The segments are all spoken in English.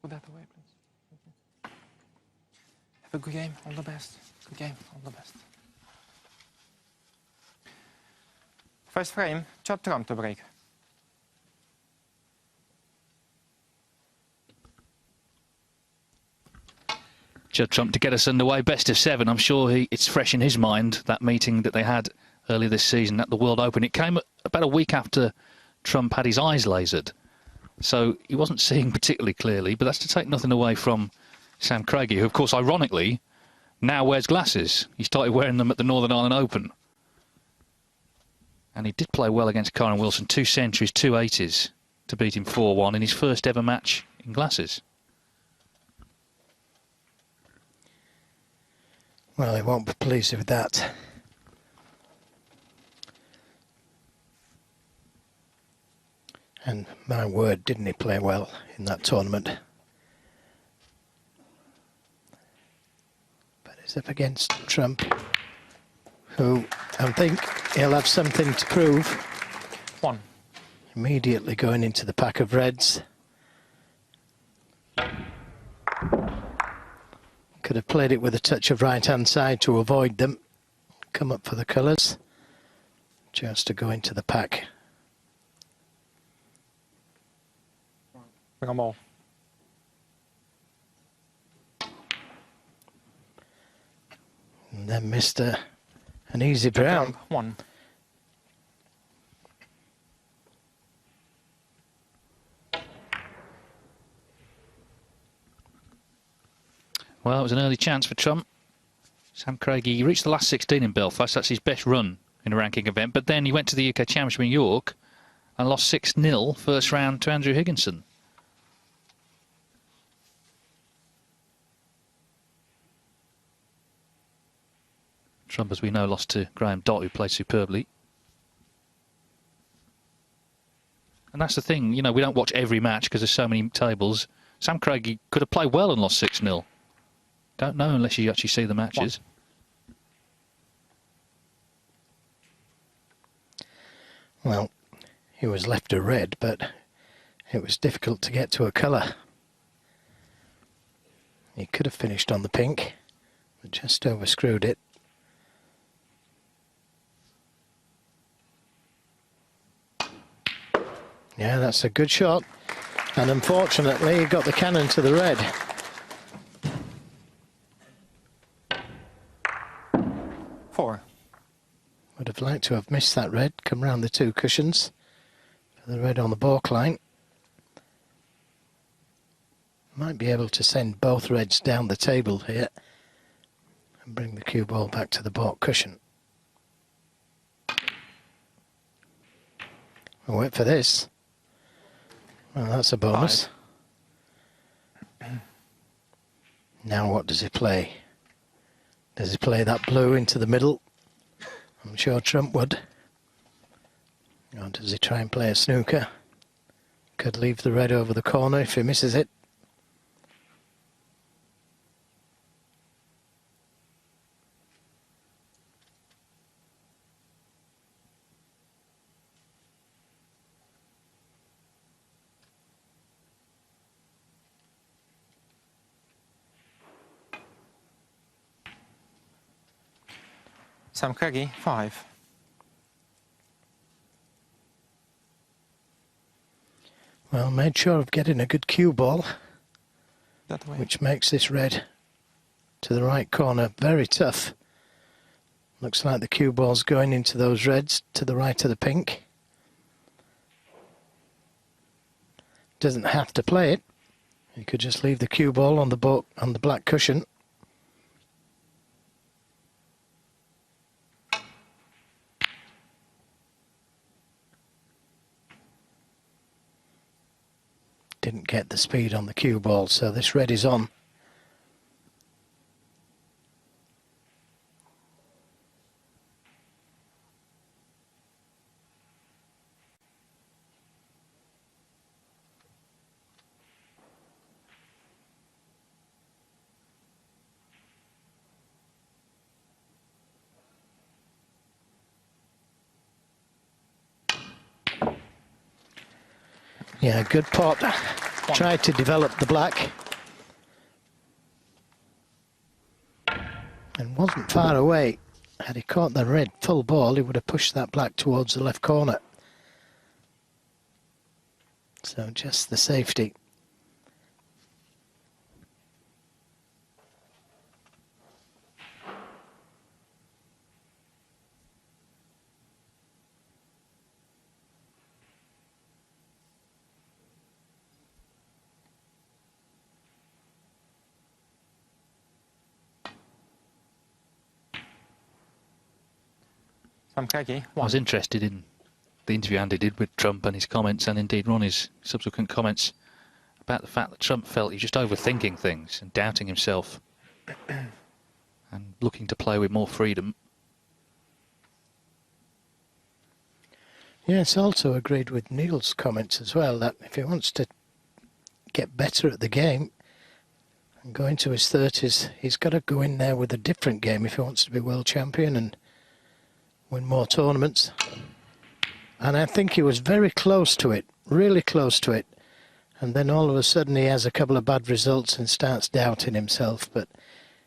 Put that away, please. Have a good game. All the best. Good game. All the best. First frame, Judd Trump to break. Judd Trump to get us underway. Best of 7. I'm sure it's fresh in his mind, that meeting that they had earlier this season at the World Open. It came about a week after Trump had his eyes lasered. So he wasn't seeing particularly clearly, but that's to take nothing away from Sam Craigie, who, of course, ironically, now wears glasses. He started wearing them at the Northern Ireland Open. And he did play well against Khayyam Wilson. 2 centuries, 2 80s to beat him 4-1 in his first ever match in glasses. Well, he won't be pleased with that. And my word, didn't he play well in that tournament? But it's up against Trump, who I think he'll have something to prove. 1. Immediately going into the pack of reds. Could have played it with a touch of right-hand side to avoid them. Come up for the colours. Just to go into the pack. Bring 'em all. And then missed an easy brown. 1. Well, it was an early chance for Trump. Sam Craigie, he reached the last 16 in Belfast. That's his best run in a ranking event. But then he went to the UK Championship in York and lost 6-0 first round to Andrew Higginson. Trump, as we know, lost to Graham Dott, who played superbly. And that's the thing, you know, we don't watch every match because there's so many tables. Sam Craigie could have played well and lost 6-0. Don't know unless you actually see the matches. 1. Well, he was left a red, but it was difficult to get to a colour. He could have finished on the pink, but just overscrewed it. Yeah, that's a good shot. And unfortunately, he got the cannon to the red. 4. Would have liked to have missed that red, come round the 2 cushions for the red on the baulk line. Might be able to send both reds down the table here and bring the cue ball back to the baulk cushion. I'll wait for this. Well, that's a bonus. 5. Now what does he play? Does he play that blue into the middle? I'm sure Trump would. Or does he try and play a snooker? Could leave the red over the corner if he misses it. Sam Craigie, 5. Well, made sure of getting a good cue ball, That way. which makes this red to the right corner very tough. Looks like the cue ball's going into those reds to the right of the pink. Doesn't have to play it. You could just leave the cue ball on the black cushion. Didn't get the speed on the cue ball, so this red is on. Yeah, good pot. tried to develop the black. And wasn't far away. Had he caught the red full ball, he would have pushed that black towards the left corner. So just the safety. Sam Craigie, I was interested in the interview Andy did with Trump and his comments, and indeed Ronnie's subsequent comments about the fact that Trump felt he's just overthinking things and doubting himself and looking to play with more freedom. Yes, also agreed with Neil's comments as well, that if he wants to get better at the game and go into his 30s, he's got to go in there with a different game if he wants to be world champion and win more tournaments. And I think he was very close to it, really close to it. And then all of a sudden he has a couple of bad results and starts doubting himself. But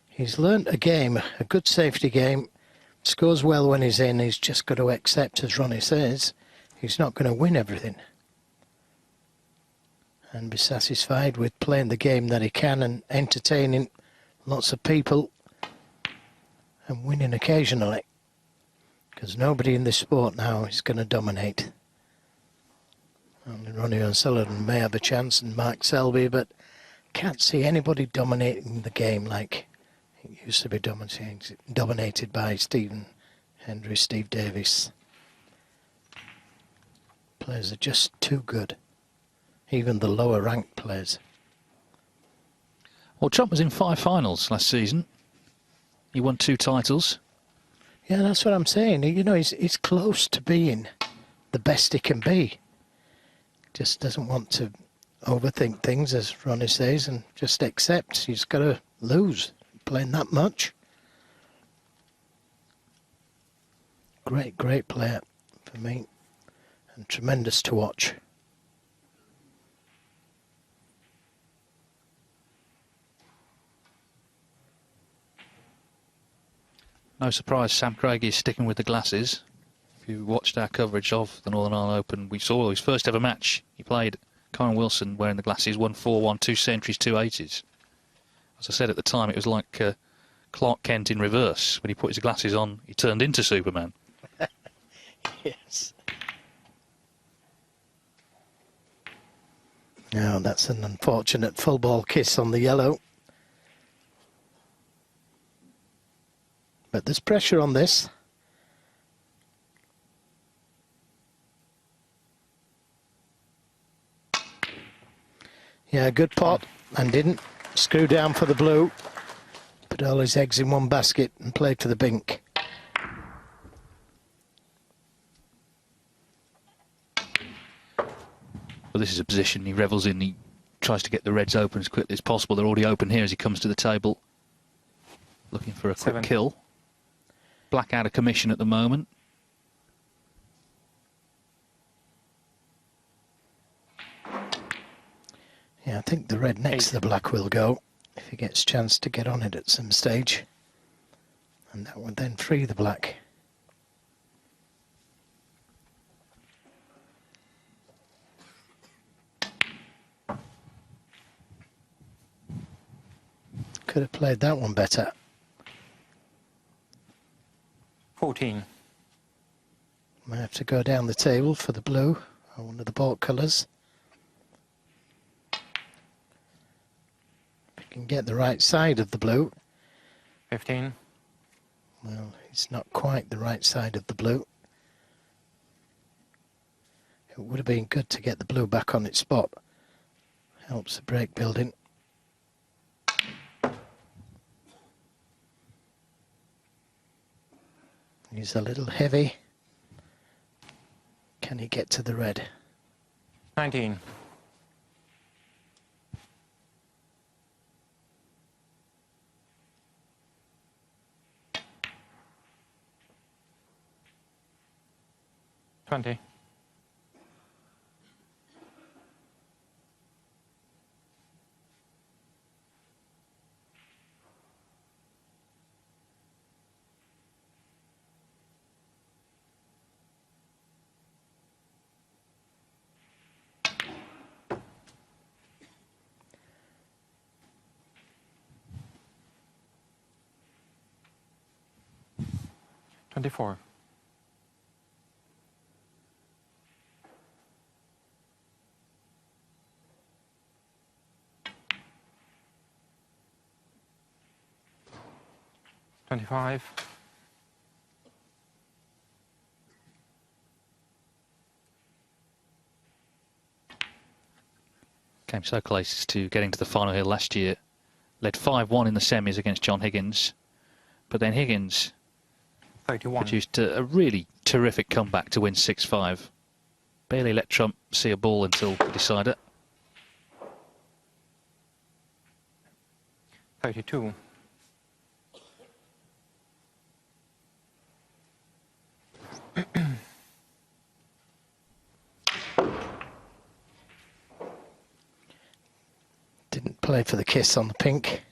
he's learnt a game, a good safety game, scores well when he's in. He's just got to accept, as Ronnie says, he's not going to win everything. And be satisfied with playing the game that he can and entertaining lots of people and winning occasionally. Because nobody in this sport now is going to dominate. Only Ronnie O'Sullivan may have a chance and Mark Selby, but can't see anybody dominating the game like it used to be dominated by Stephen Hendry, Steve Davis. Players are just too good. Even the lower ranked players. Well, Trump was in 5 finals last season. He won 2 titles. Yeah, that's what I'm saying. You know, he's close to being the best he can be. Just doesn't want to overthink things, as Ronnie says, and just accept he's got to lose playing that much. Great, great player for me, and tremendous to watch. No surprise, Sam Craigie is sticking with the glasses. If you watched our coverage of the Northern Ireland Open, we saw his first ever match. He played Karen Wilson wearing the glasses, won 4-1, 2 centuries, 2 80s. As I said at the time, it was like Clark Kent in reverse. When he put his glasses on, he turned into Superman. Yes. Now that's an unfortunate full ball kiss on the yellow. But there's pressure on this. Yeah, good pot, and didn't screw down for the blue. Put all his eggs in one basket and played for the bink. Well, this is a position he revels in. He tries to get the reds open as quickly as possible. They're already open here as he comes to the table, looking for a quick 7. kill. Black out of commission at the moment. Yeah, I think the red next to the black will go if he gets a chance to get on it at some stage. And that would then free the black. Could have played that one better. 14. Might have to go down the table for the blue, or one of the baulk colours. If you can get the right side of the blue. 15. Well, it's not quite the right side of the blue. It would have been good to get the blue back on its spot. Helps the break building. He's a little heavy. Can he get to the red? 19. $20. 24. $25. Came so close to getting to the final here last year. Led 5-1 in the semis against John Higgins. But then Higgins 31. produced a really terrific comeback to win 6-5. Barely let Trump see a ball until the decider. 32. Didn't play for the kiss on the pink.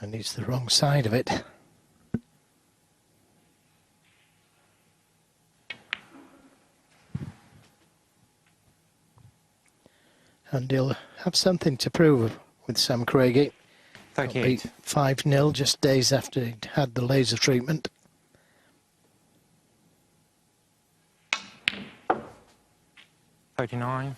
And it's the wrong side of it. And he'll have something to prove with Sam Craigie. 38. 5-0 just days after he'd had the laser treatment. $39.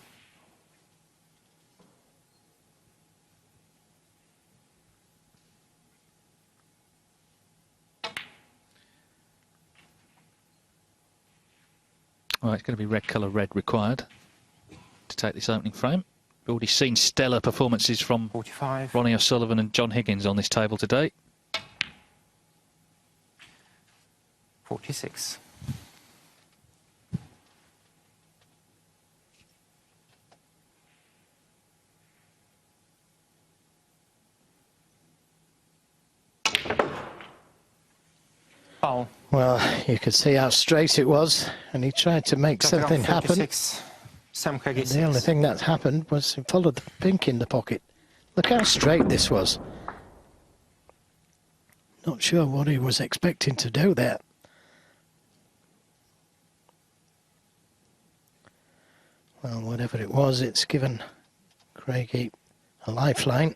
Well, it's going to be red colour red required to take this opening frame. We've already seen stellar performances from 45. Ronnie O'Sullivan and John Higgins on this table today. 46. Foul. Well, you could see how straight it was, and he tried to make something happen. 46. Sam Craigie. The only thing that happened was he followed the pink in the pocket. Look how straight this was. Not sure what he was expecting to do there. Well, whatever it was, it's given Craigie a lifeline.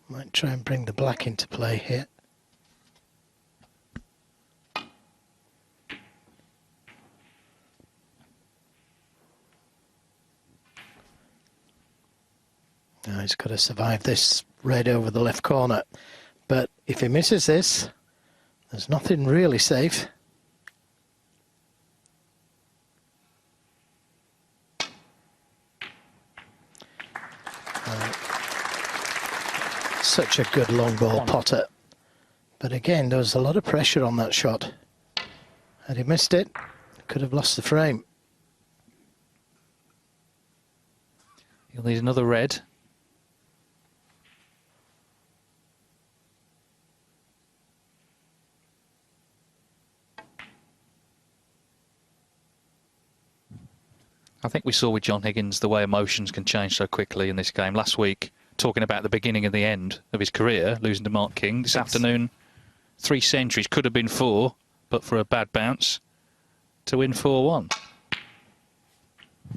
Might try and bring the black into play here. Now he's got to survive this red over the left corner. But if he misses this, there's nothing really safe. Such a good long ball potter. But again, there was a lot of pressure on that shot. Had he missed it, could have lost the frame. He'll need another red. I think we saw with John Higgins the way emotions can change so quickly in this game. Last week, talking about the beginning and the end of his career, losing to Mark King. This afternoon, 3 centuries, could have been 4, but for a bad bounce, to win 4-1.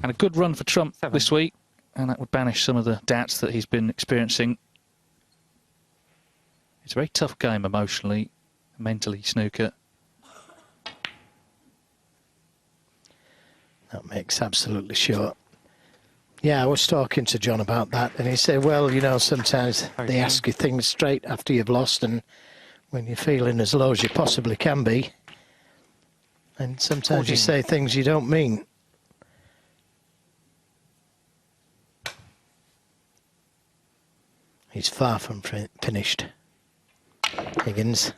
And a good run for Trump 7. this week, and that would banish some of the doubts that he's been experiencing. It's a very tough game emotionally, mentally, snooker. That makes absolutely sure. Yeah, I was talking to John about that, and he said, well, you know, sometimes they ask you things straight after you've lost, and when you're feeling as low as you possibly can be, and sometimes you say things you don't mean. He's far from finished. Higgins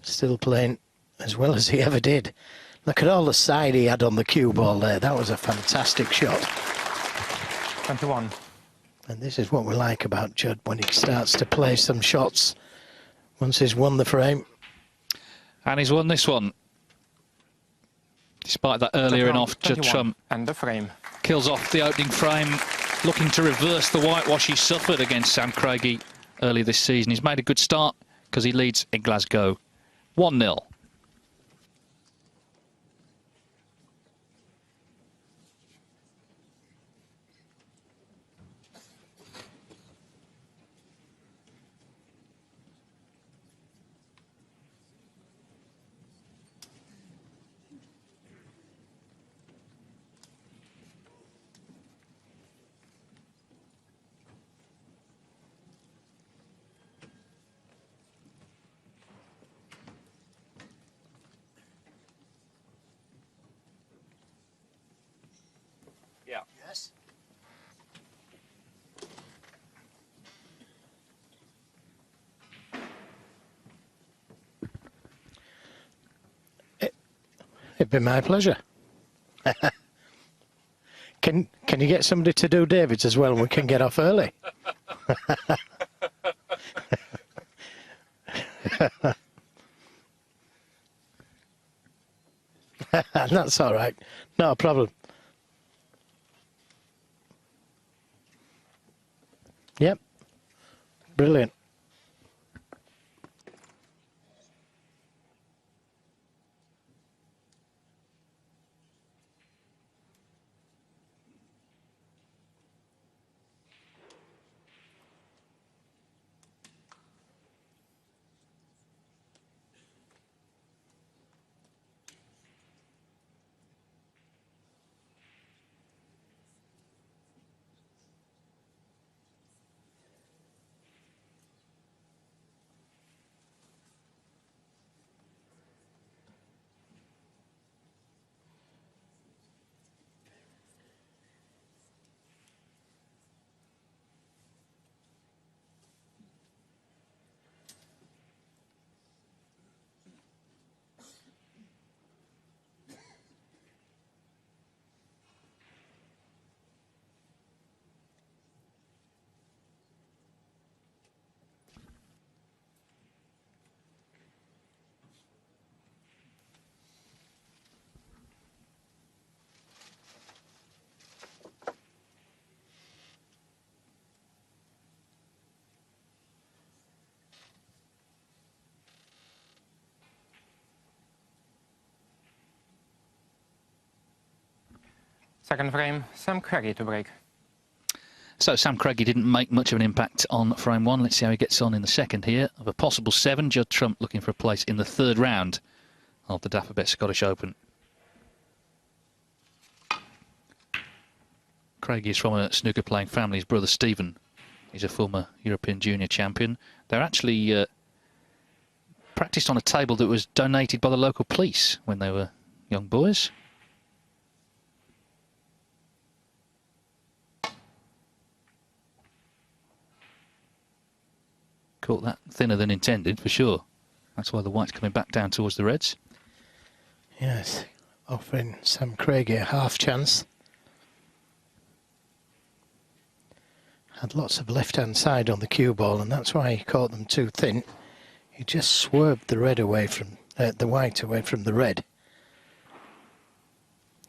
still playing as well as he ever did. Look at all the side he had on the cue ball there. That was a fantastic shot. 21. And this is what we like about Judd when he starts to play some shots once he's won the frame. And he's won this one. Despite that earlier in off, Judd Trump and the frame kills off the opening frame, looking to reverse the whitewash he suffered against Sam Craigie earlier this season. He's made a good start because he leads in Glasgow 1-0. It'd be my pleasure. Can you get somebody to do David's as well and we can get off early? That's all right. Not a problem. Yep. Brilliant. Second frame, Sam Craigie to break. So Sam Craigie didn't make much of an impact on frame one. Let's see how he gets on in the second here. Of a possible 7, Judd Trump looking for a place in the 3rd round of the Dapperbet Scottish Open. Craigie is from a snooker playing family. His brother Stephen is a former European junior champion. They're actually practiced on a table that was donated by the local police when they were young boys. Caught that thinner than intended, for sure. That's why the white's coming back down towards the reds. Yes, offering Sam Craigie a half chance. Had lots of left-hand side on the cue ball, and that's why he caught them too thin. He just swerved the red away from the white away from the red.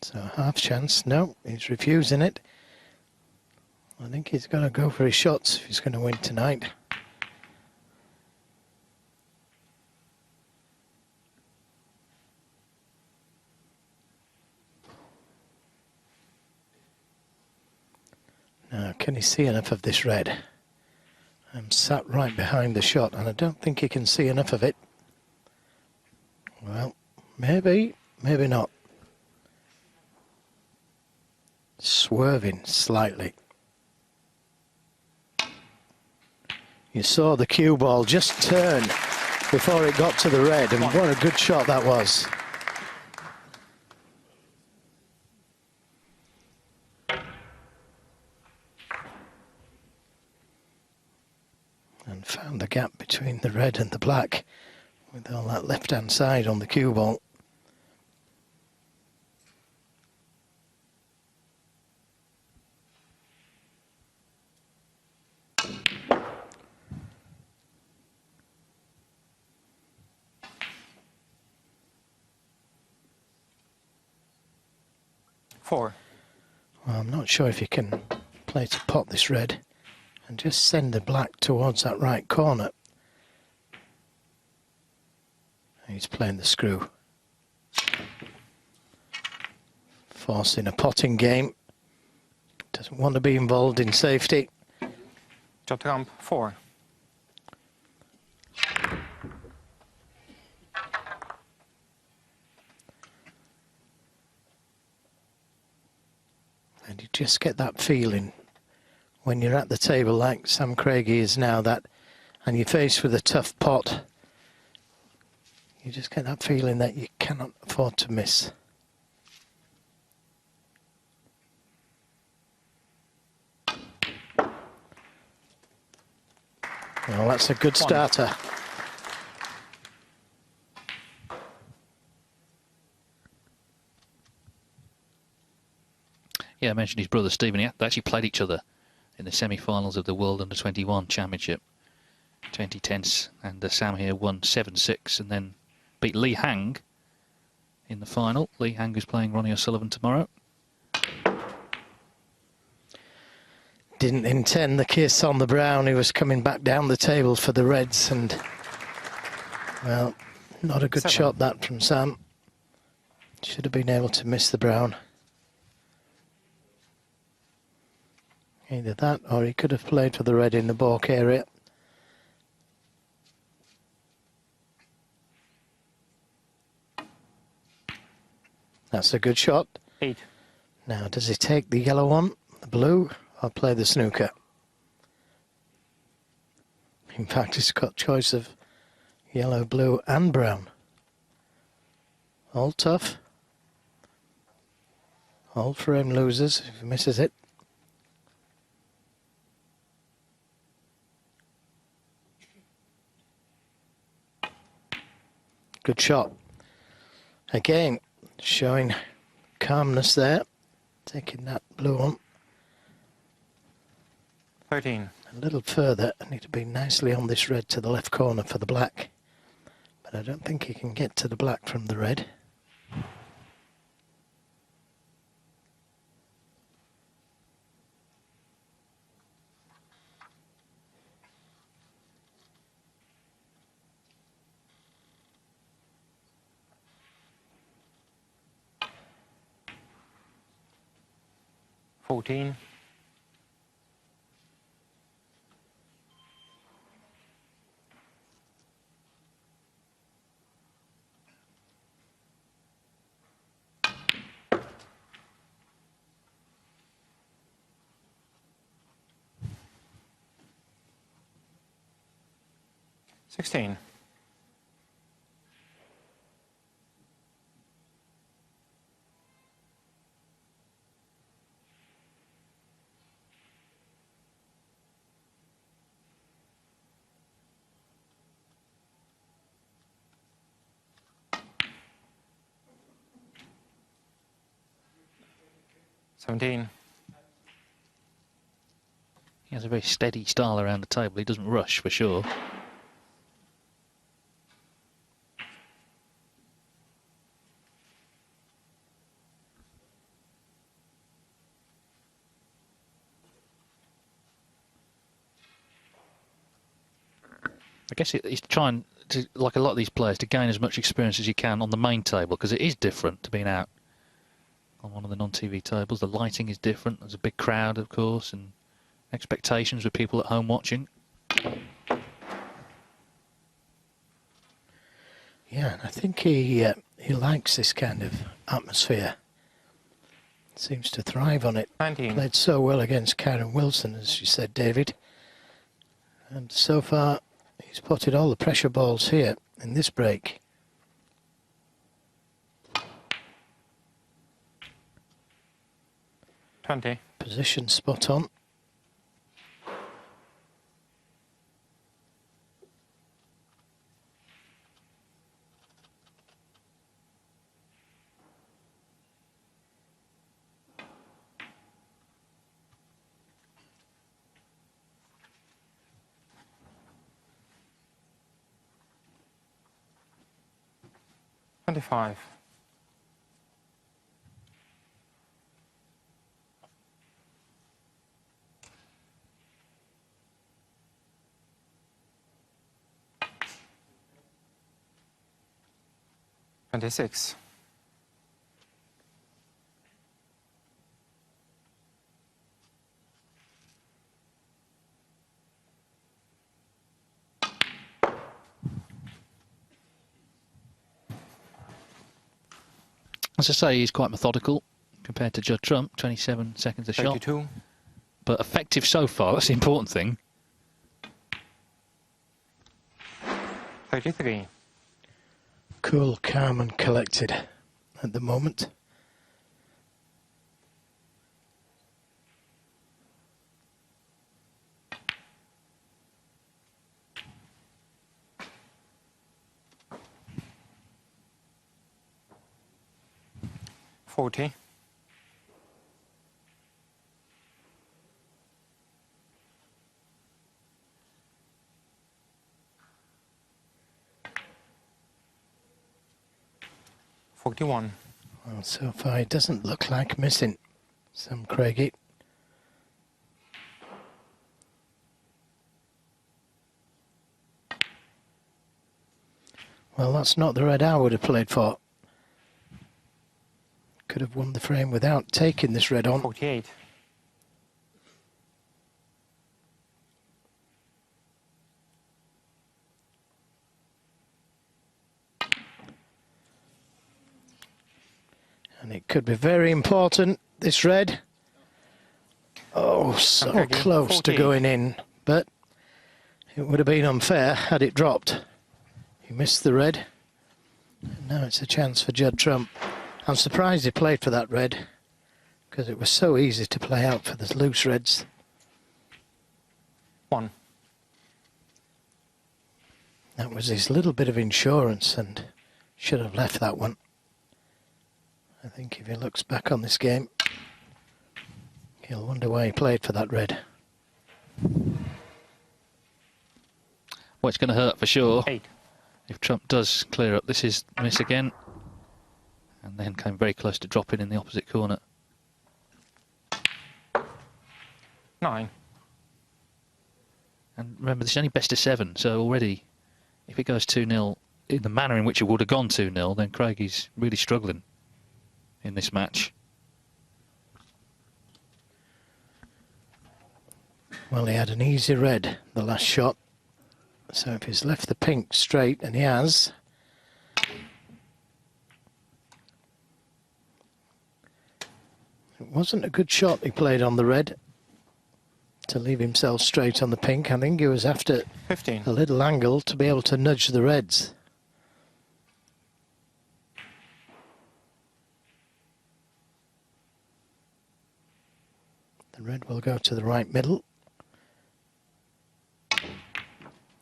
So half chance. No, he's refusing it. I think he's going to go for his shots if he's going to win tonight. Now, can he see enough of this red? I'm sat right behind the shot and I don't think he can see enough of it. Well, maybe, maybe not. Swerving slightly. You saw the cue ball just turn before it got to the red, and what a good shot that was. And found the gap between the red and the black with all that left-hand side on the cue ball. Four. Well, I'm not sure if you can play to pot this red and just send the black towards that right corner. He's playing the screw. Forcing a potting game. Doesn't want to be involved in safety. Judd Trump, 4. And you just get that feeling when you're at the table like Sam Craigie is now, that, and you're faced with a tough pot, you just get that feeling that you cannot afford to miss. Well, that's a good starter. Yeah, I mentioned his brother Stephen. They actually played each other in the semi-finals of the World Under-21 Championship 2010, and Sam here won 7-6 and then beat Lee Hang in the final. Lee Hang is playing Ronnie O'Sullivan tomorrow. Didn't intend the kiss on the brown. He was coming back down the table for the reds, and, well, not a good 7. shot that from Sam. Should have been able to miss the brown. Either that, or he could have played for the red in the balk area. That's a good shot. 8. Now, does he take the yellow one, the blue, or play the snooker? In fact, he's got choice of yellow, blue and brown. All tough. All frame losers if he misses it. Good shot. Again, showing calmness there. Taking that blue on 13. a little further. I need to be nicely on this red to the left corner for the black. But I don't think he can get to the black from the red. $14. $16. $17. He has a very steady style around the table. He doesn't rush, for sure. I guess he's trying to, like a lot of these players, to gain as much experience as you can on the main table, because it is different to being out on one of the non-TV tables. The lighting is different. There's a big crowd, of course, and expectations with people at home watching. Yeah, and I think he likes this kind of atmosphere. Seems to thrive on it. 19. Played so well against Karen Wilson, as you said, David. And so far, he's spotted all the pressure balls here in this break. $20. Position spot on. $25. $26. As I say, he's quite methodical compared to Judd Trump, 27 seconds a shot. 32. But effective so far, that's the important thing. 33. Cool, calm and collected at the moment. $40. 41. Well, so far it doesn't look like missing Sam Craigie. Well, that's not the red I would have played for. Could have won the frame without taking this red on. 48. And it could be very important, this red. Oh, so Craigie, close to 48. going in, but it would have been unfair had it dropped. He missed the red. And now it's a chance for Judd Trump. I'm surprised he played for that red, because it was so easy to play out for the loose reds. 1. That was his little bit of insurance, and should have left that one. I think if he looks back on this game, he'll wonder why he played for that red. Well, it's going to hurt for sure. 8. If Trump does clear up, this is miss again. And then came very close to dropping in the opposite corner. 9. And remember, this is only best of 7, so already, if it goes 2-0 in the manner in which it would have gone 2-0, then Craigie's really struggling in this match. Well, he had an easy red the last shot, so if he's left the pink straight, and he has, it wasn't a good shot he played on the red to leave himself straight on the pink. I think he was after 15. a little angle to be able to nudge the reds. The red will go to the right middle.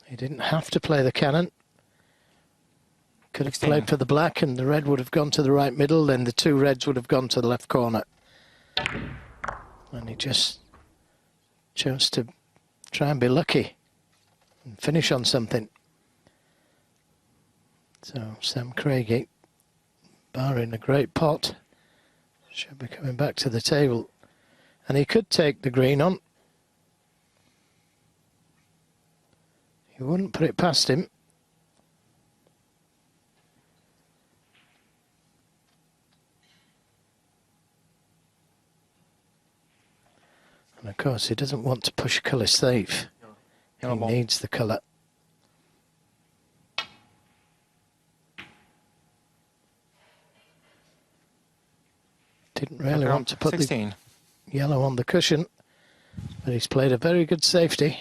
He didn't have to play the cannon. Could have 16. played for the black and the red would have gone to the right middle, then the two reds would have gone to the left corner. And he just chose to try and be lucky and finish on something. So Sam Craigie, barring a great pot, should be coming back to the table. And he could take the green on. He wouldn't put it past him. And of course he doesn't want to push colour safe. He Yellow ball. needs the colour. Didn't really want to put 16. the yellow on the cushion, but he's played a very good safety.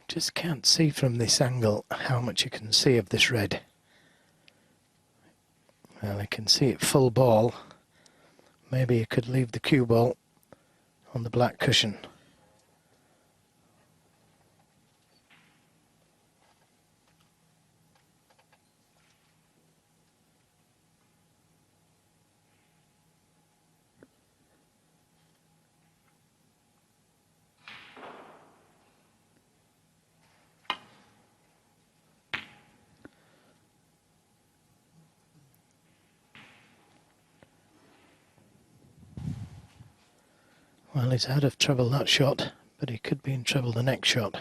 Just can't see from this angle how much you can see of this red. Well, you can see it full ball. Maybe you could leave the cue ball on the black cushion. Well, he's out of trouble that shot, but he could be in trouble the next shot.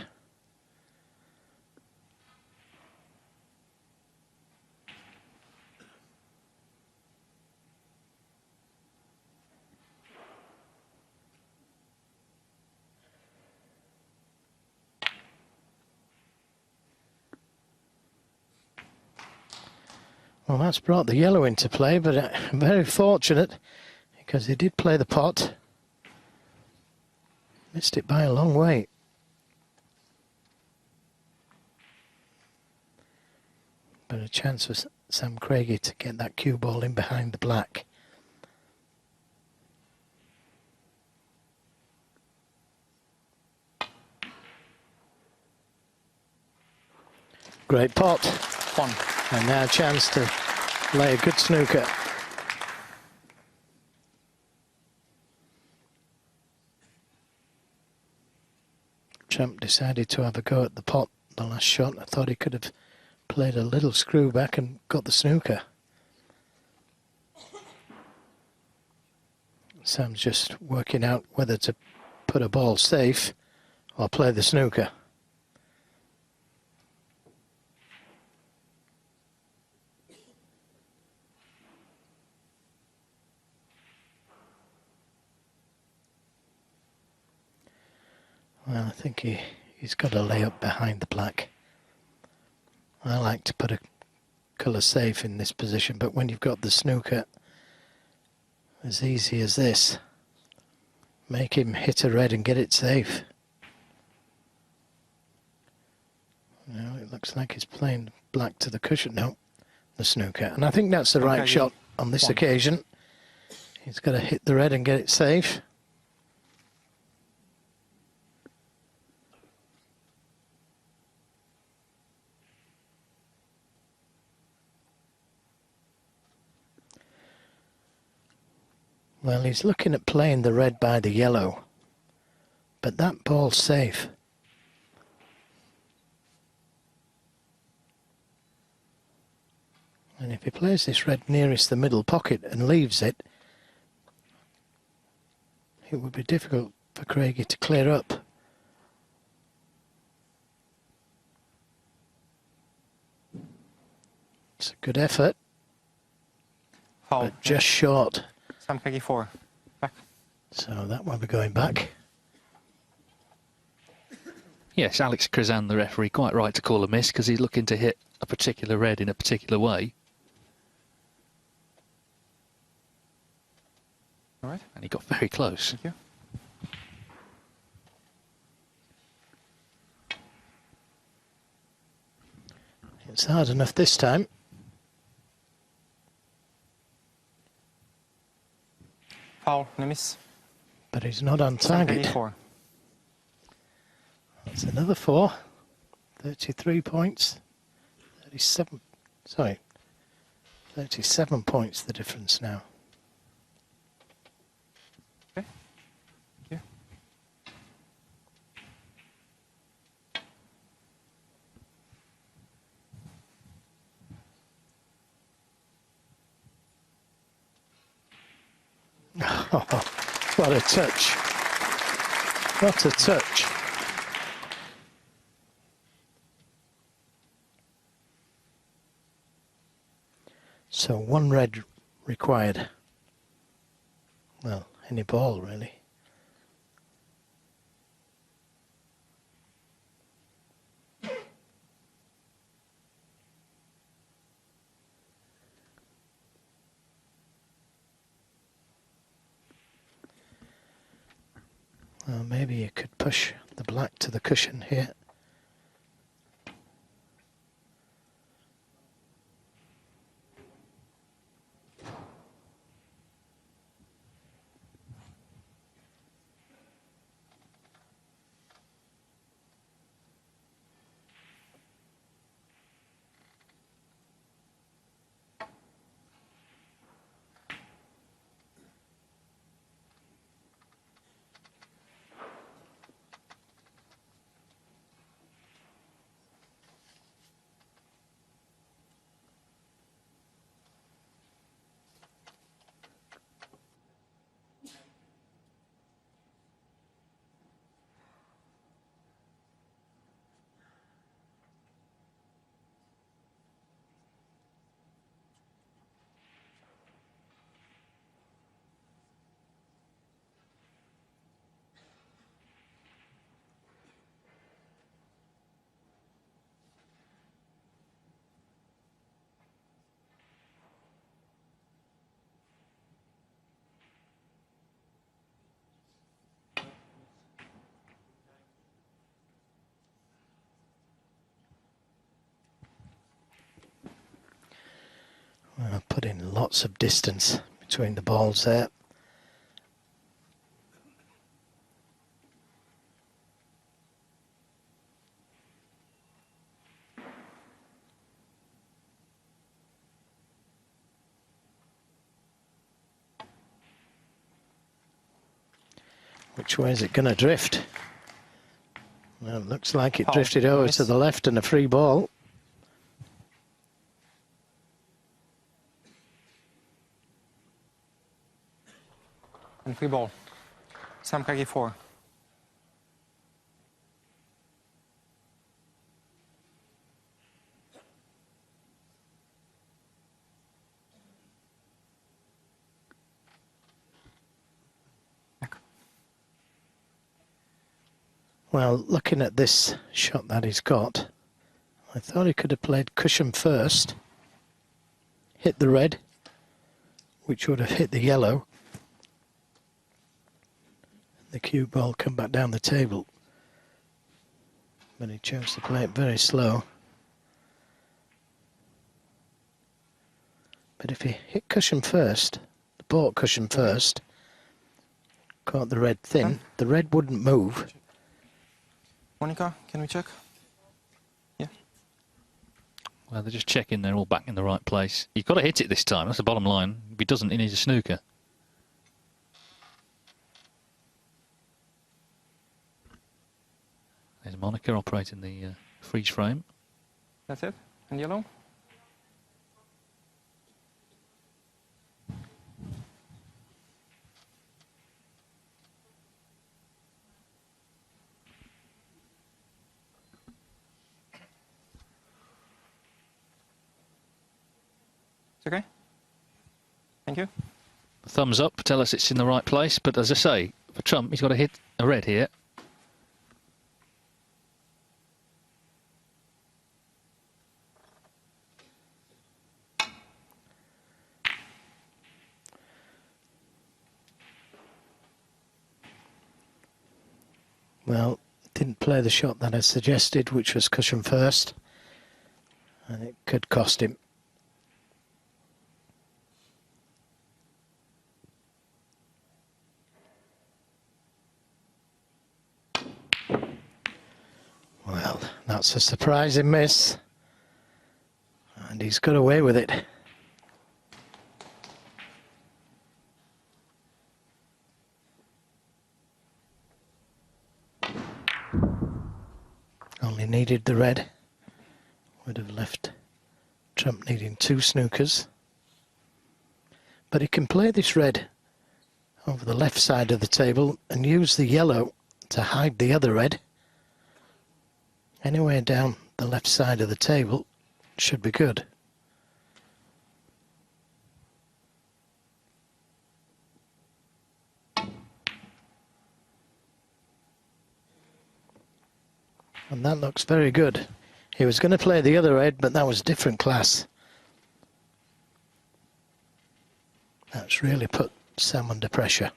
Well, that's brought the yellow into play, but very fortunate because he did play the pot. Missed it by a long way. But a chance for Sam Craigie to get that cue ball in behind the black. Great pot. One. And now a chance to lay a good snooker. Trump decided to have a go at the pot the last shot. I thought he could have played a little screw back and got the snooker. Sam's just working out whether to put a ball safe or play the snooker. Well, I think he's got to lay up behind the black. I like to put a colour safe in this position, but when you've got the snooker as easy as this, make him hit a red and get it safe. Now it looks like he's playing black to the cushion. No, the snooker. And I think that's the right shot on this occasion. He's got to hit the red and get it safe. Well, he's looking at playing the red by the yellow, but that ball's safe. And if he plays this red nearest the middle pocket and leaves it, it would be difficult for Craigie to clear up. It's a good effort, but just short. Sam Craigie 4. Back. So that will be going back. Yes, Alex Krizan, the referee, quite right to call a miss because he's looking to hit a particular red in a particular way. All right. And he got very close. Thank you. It's hard enough this time. Foul, no miss. But he's not on Sam Craigie target. 4. That's another 4. 33 points. 37. Sorry. 37 points the difference now. Okay. Yeah. Oh, what a touch. What a touch. So 1 red required. Well, any ball really. Well, maybe you could push the black to the cushion here. Well, put in lots of distance between the balls there. Which way is it going to drift? Well, it looks like it Oh, drifted over miss. to the left and a free ball. And free ball. Sam Craigie 4. Back. Well, looking at this shot that he's got, I thought he could have played cushion first, hit the red, which would have hit the yellow. The cue ball come back down the table. But he chose to play it very slow. But if he hit cushion first, the ball cushion first, caught the red thin, the red wouldn't move. Monica, can we check? Yeah. Well, they're just checking they're all back in the right place. You've got to hit it this time. That's the bottom line. If he doesn't, he needs a snooker. There's Monica operating the freeze frame. That's it. And yellow? It's okay? Thank you. Thumbs up, tell us it's in the right place. But as I say, for Trump, he's got to hit a red here. Well, didn't play the shot that I suggested, which was cushion first. And it could cost him. Well, that's a surprising miss. And he's got away with it. Only needed the red. Would have left Trump needing 2 snookers. But he can play this red over the left side of the table and use the yellow to hide the other red. Anywhere down the left side of the table should be good. And that looks very good. He was going to play the other red, but that was different class. That's really put Sam under pressure.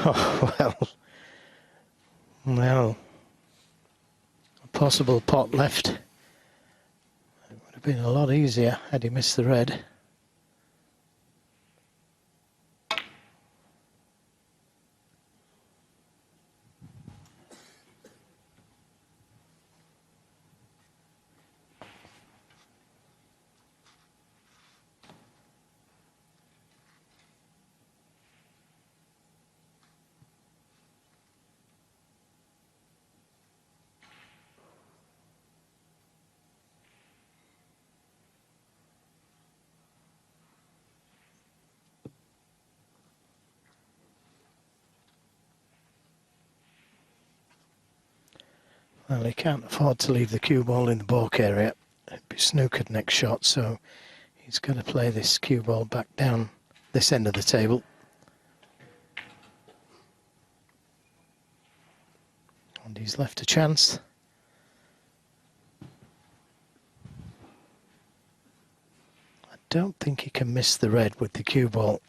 Oh, well, a possible pot left. It would have been a lot easier had he missed the red. Well, he can't afford to leave the cue ball in the balk area. It'd be snookered next shot, so he's going to play this cue ball back down this end of the table. And he's left a chance. don't think he can miss the red with the cue ball.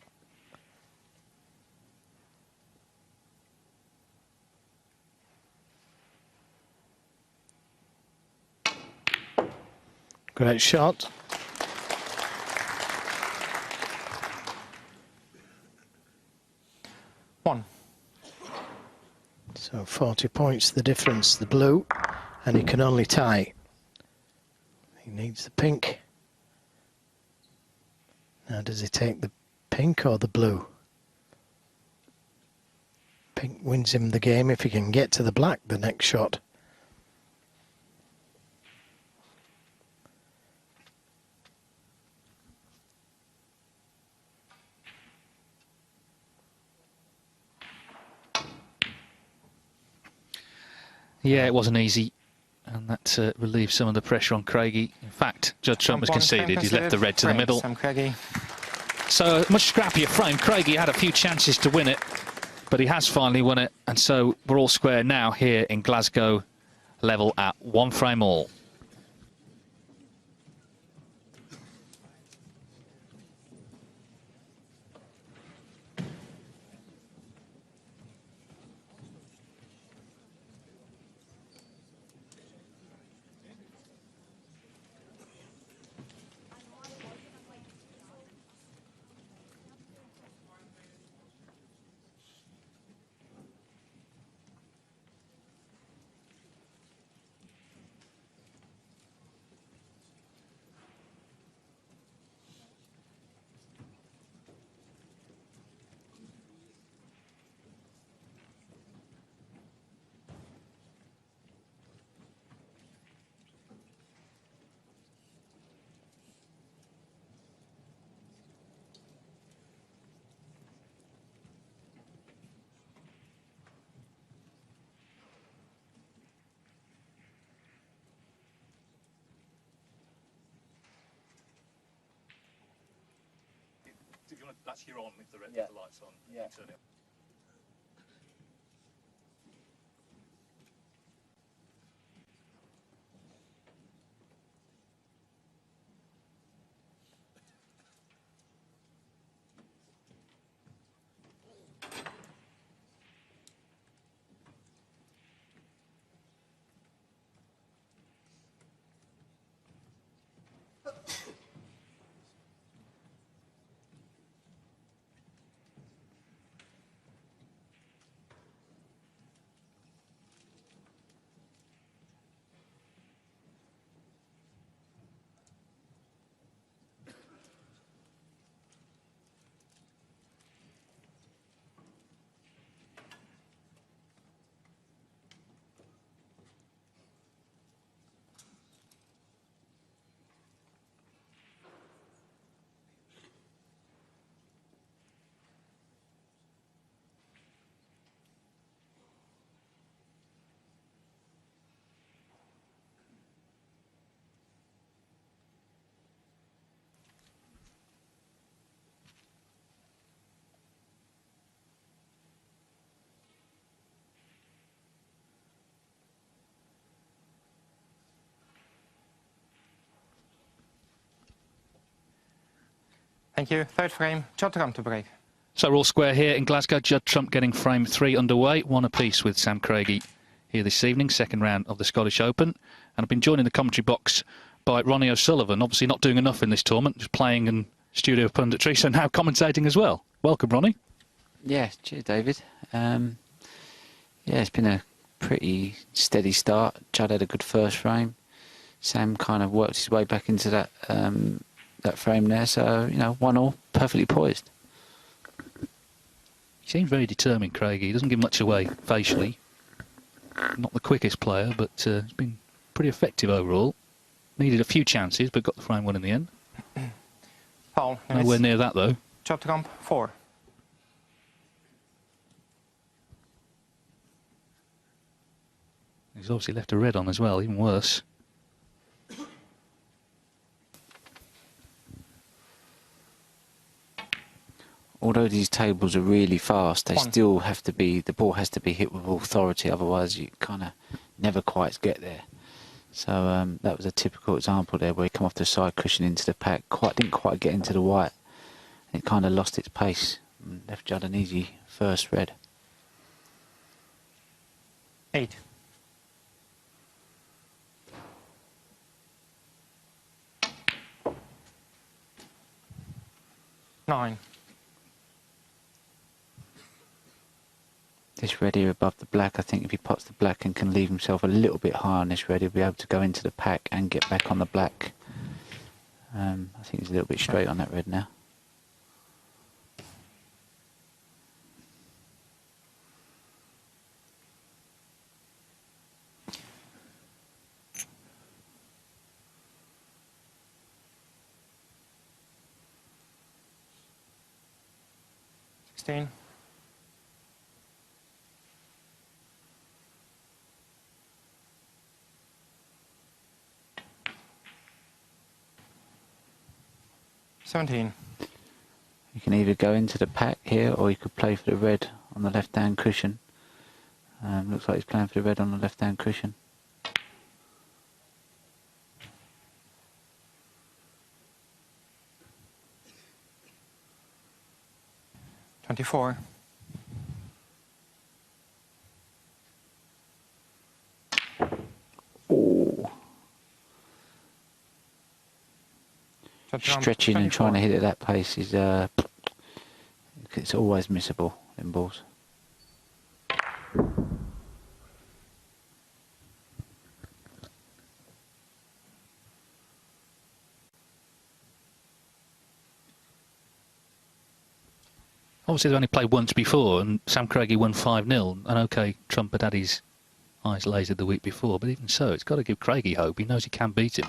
Great shot. One. So 40 points the difference, the blue, and he can only tie. He needs the pink. Now does he take the pink or the blue? Pink wins him the game if he can get to the black the next shot. Yeah, it wasn't easy, and that relieved some of the pressure on Craigie. In fact, Judd Trump has conceded. He's left the red to the middle. Sam Craigie. So, a much scrappier frame. Craigie had a few chances to win it, but he has finally won it. And so, we're all square now here in Glasgow, level at 1 frame all. That's your on with the red the lights on. Yeah. Turn it. Thank you. Third frame, Judd Trump to break. So we're all square here in Glasgow. Judd Trump getting frame 3 underway. 1 apiece with Sam Craigie here this evening, second round of the Scottish Open. And I've been joined in the commentary box by Ronnie O'Sullivan, obviously not doing enough in this tournament, just playing and studio punditry, so now commentating as well. Welcome, Ronnie. Yeah, cheers, David. Yeah, it's been a pretty steady start. Judd had a good first frame. Sam kind of worked his way back into that that frame there, so, you know, 1-1, perfectly poised. He seems very determined, Craigie. He doesn't give much away facially. Not the quickest player, but he's been pretty effective overall. Needed a few chances, but got the frame 1 in the end. Foul. Nowhere near that, though. Judd Trump, 4. He's obviously left a red on as well, even worse. Although these tables are really fast, they still have to be, the ball has to be hit with authority, otherwise you kind of never quite get there. So that was a typical example there where he come off the side cushion into the pack, didn't quite get into the white, and it kind of lost its pace and left Judd an easy first red. 8. Nine. This red here above the black, I think if he pots the black and can leave himself a little bit higher on this red, he'll be able to go into the pack and get back on the black. I think he's a little bit straight on that red now. $17. You can either go into the pack here, or you could play for the red on the left-hand cushion. Looks like he's playing for the red on the left-hand cushion. $24. Oh. Stretching and trying to hit it at that pace is it's always missable in balls. Obviously, they only played once before, and Sam Craigie won 5-0. And OK, Trump had his eyes lasered the week before, but even so, it's got to give Craigie hope. He knows he can beat him.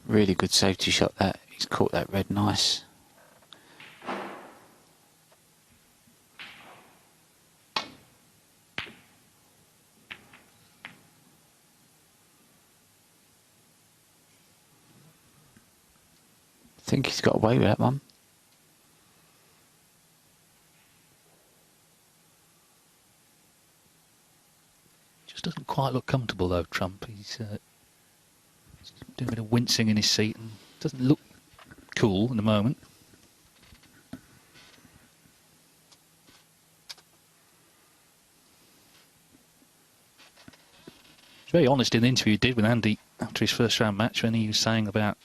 Really good safety shot that. He's caught that red nice. I think he's got away with that one. Just doesn't quite look comfortable though, Trump. He's doing a bit of wincing in his seat and doesn't look cool at the moment. He's very honest in the interview he did with Andy after his first round match, when he was saying about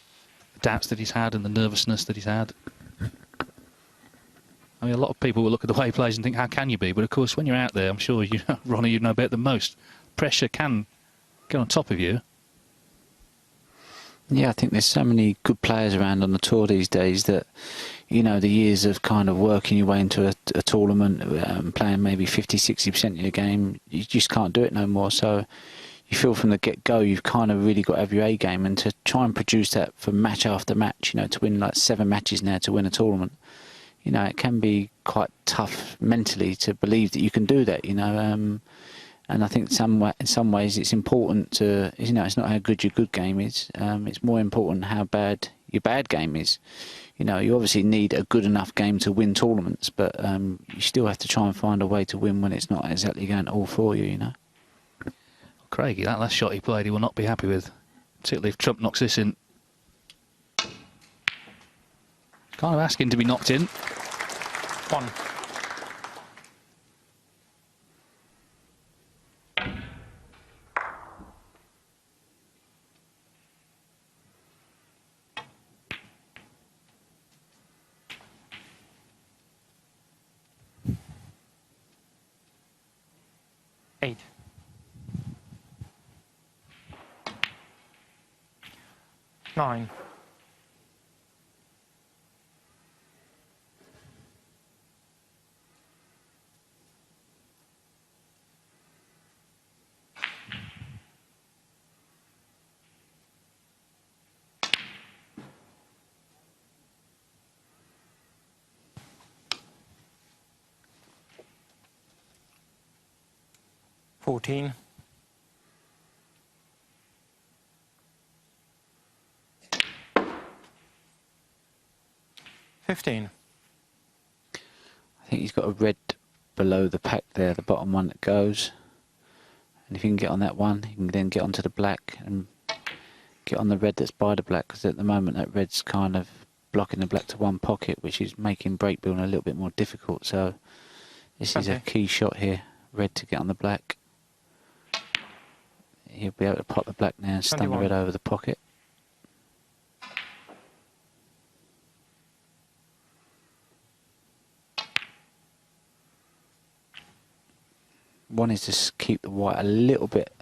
the doubts that he's had and the nervousness that he's had. I mean, a lot of people will look at the way he plays and think, how can you be? But of course, when you're out there, I'm sure you, Ronnie, you know better than most. Pressure can get on top of you. Yeah, I think there's so many good players around on the tour these days that, you know, the years of kind of working your way into a tournament, playing maybe 50-60% of your game, you just can't do it no more. So you feel from the get-go you've kind of really got to have your A game, and to try and produce that for match after match, you know, to win like 7 matches now to win a tournament, you know, it can be quite tough mentally to believe that you can do that, you know. And I think in some ways it's important to, you know, it's not how good your good game is. It's more important how bad your bad game is. You know, you obviously need a good enough game to win tournaments, but you still have to try and find a way to win when it's not exactly going all for you, you know. Craigie, that last shot he played, he will not be happy with, particularly if Trump knocks this in. Kind of asking to be knocked in. 1. Eight. 9. 14. 15. I think he's got a red below the pack there, the bottom one that goes. And if you can get on that one, you can then get onto the black and get on the red that's by the black, because at the moment that red's kind of blocking the black to one pocket, which is making break building a little bit more difficult. So this is a key shot here, red to get on the black. He'll be able to pop the black now and stun the 21. red over the pocket. One is to keep the white a little bit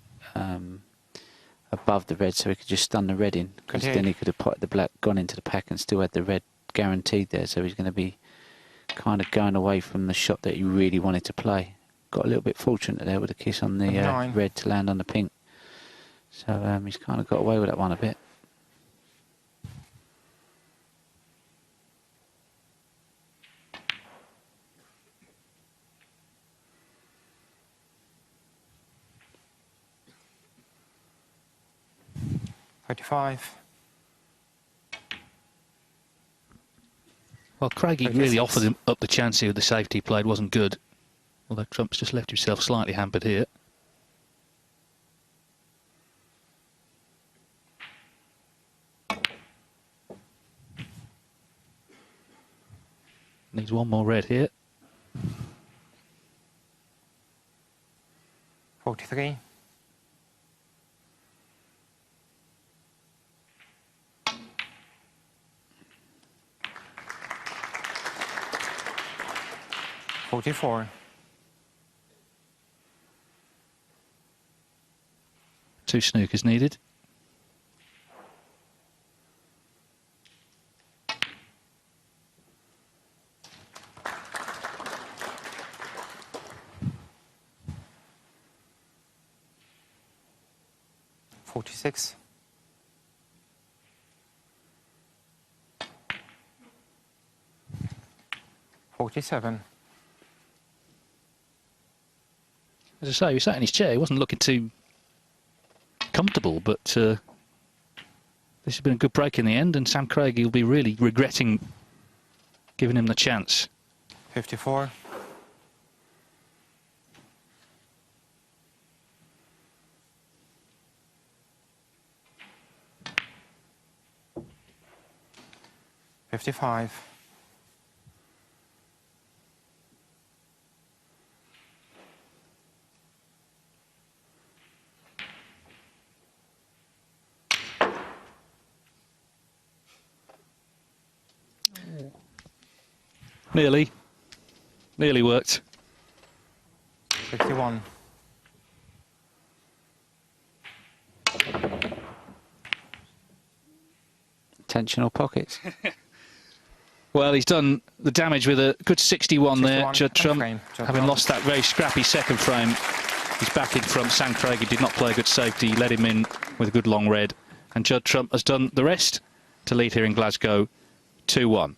above the red, so he could just stun the red in, because then he could have put the black, gone into the pack and still had the red guaranteed there. So he's going to be kind of going away from the shot that he really wanted to play. Got a little bit fortunate there with a kiss on the red to land on the pink. So he's kind of got away with that one a bit. Well, Craigie really offered him up the chance here with the safety he played, wasn't good. Although Trump's just left himself slightly hampered here. Needs one more red here. 43. 44. 2 snookers needed. $46. 47. As I say, he sat in his chair. He wasn't looking too comfortable, but this has been a good break in the end, and Sam Craigie will be really regretting giving him the chance. 54. 55. 'Nearly worked. 61. Intentional pockets. Well, he's done the damage with a good 61 there. 61, Judd Trump, frame, Judd having Trump. lost that very scrappy second frame. He's back in front. Sam Craigie did not play a good safety, let him in with a good long red. And Judd Trump has done the rest to lead here in Glasgow 2-1.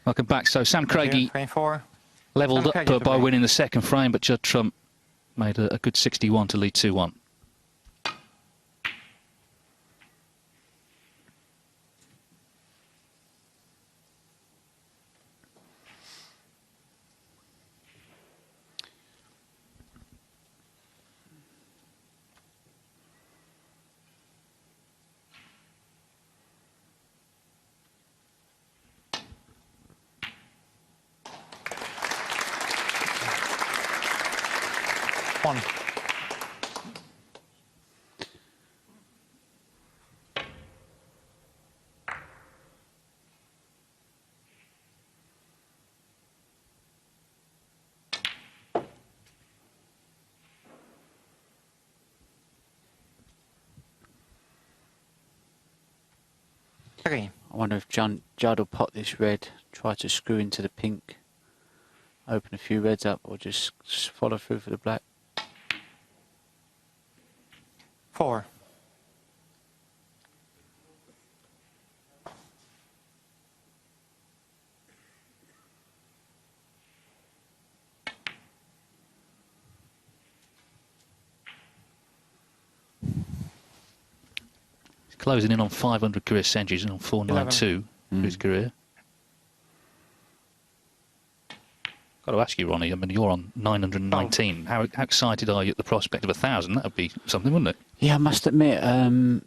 Welcome back. So Sam Craigie Frame 4. levelled Sam up Craigie to by break. winning the second frame, but Judd Trump made a good 61 to lead 2-1. One. Three. I wonder if Judd will pot this red, try to screw into the pink, open a few reds up, or just follow through for the black. 4. He's closing in on 500 career centuries and on 492 for his career. Got to ask you, Ronnie, I mean, you're on 919. How excited are you at the prospect of 1,000? That would be something, wouldn't it? Yeah, I must admit,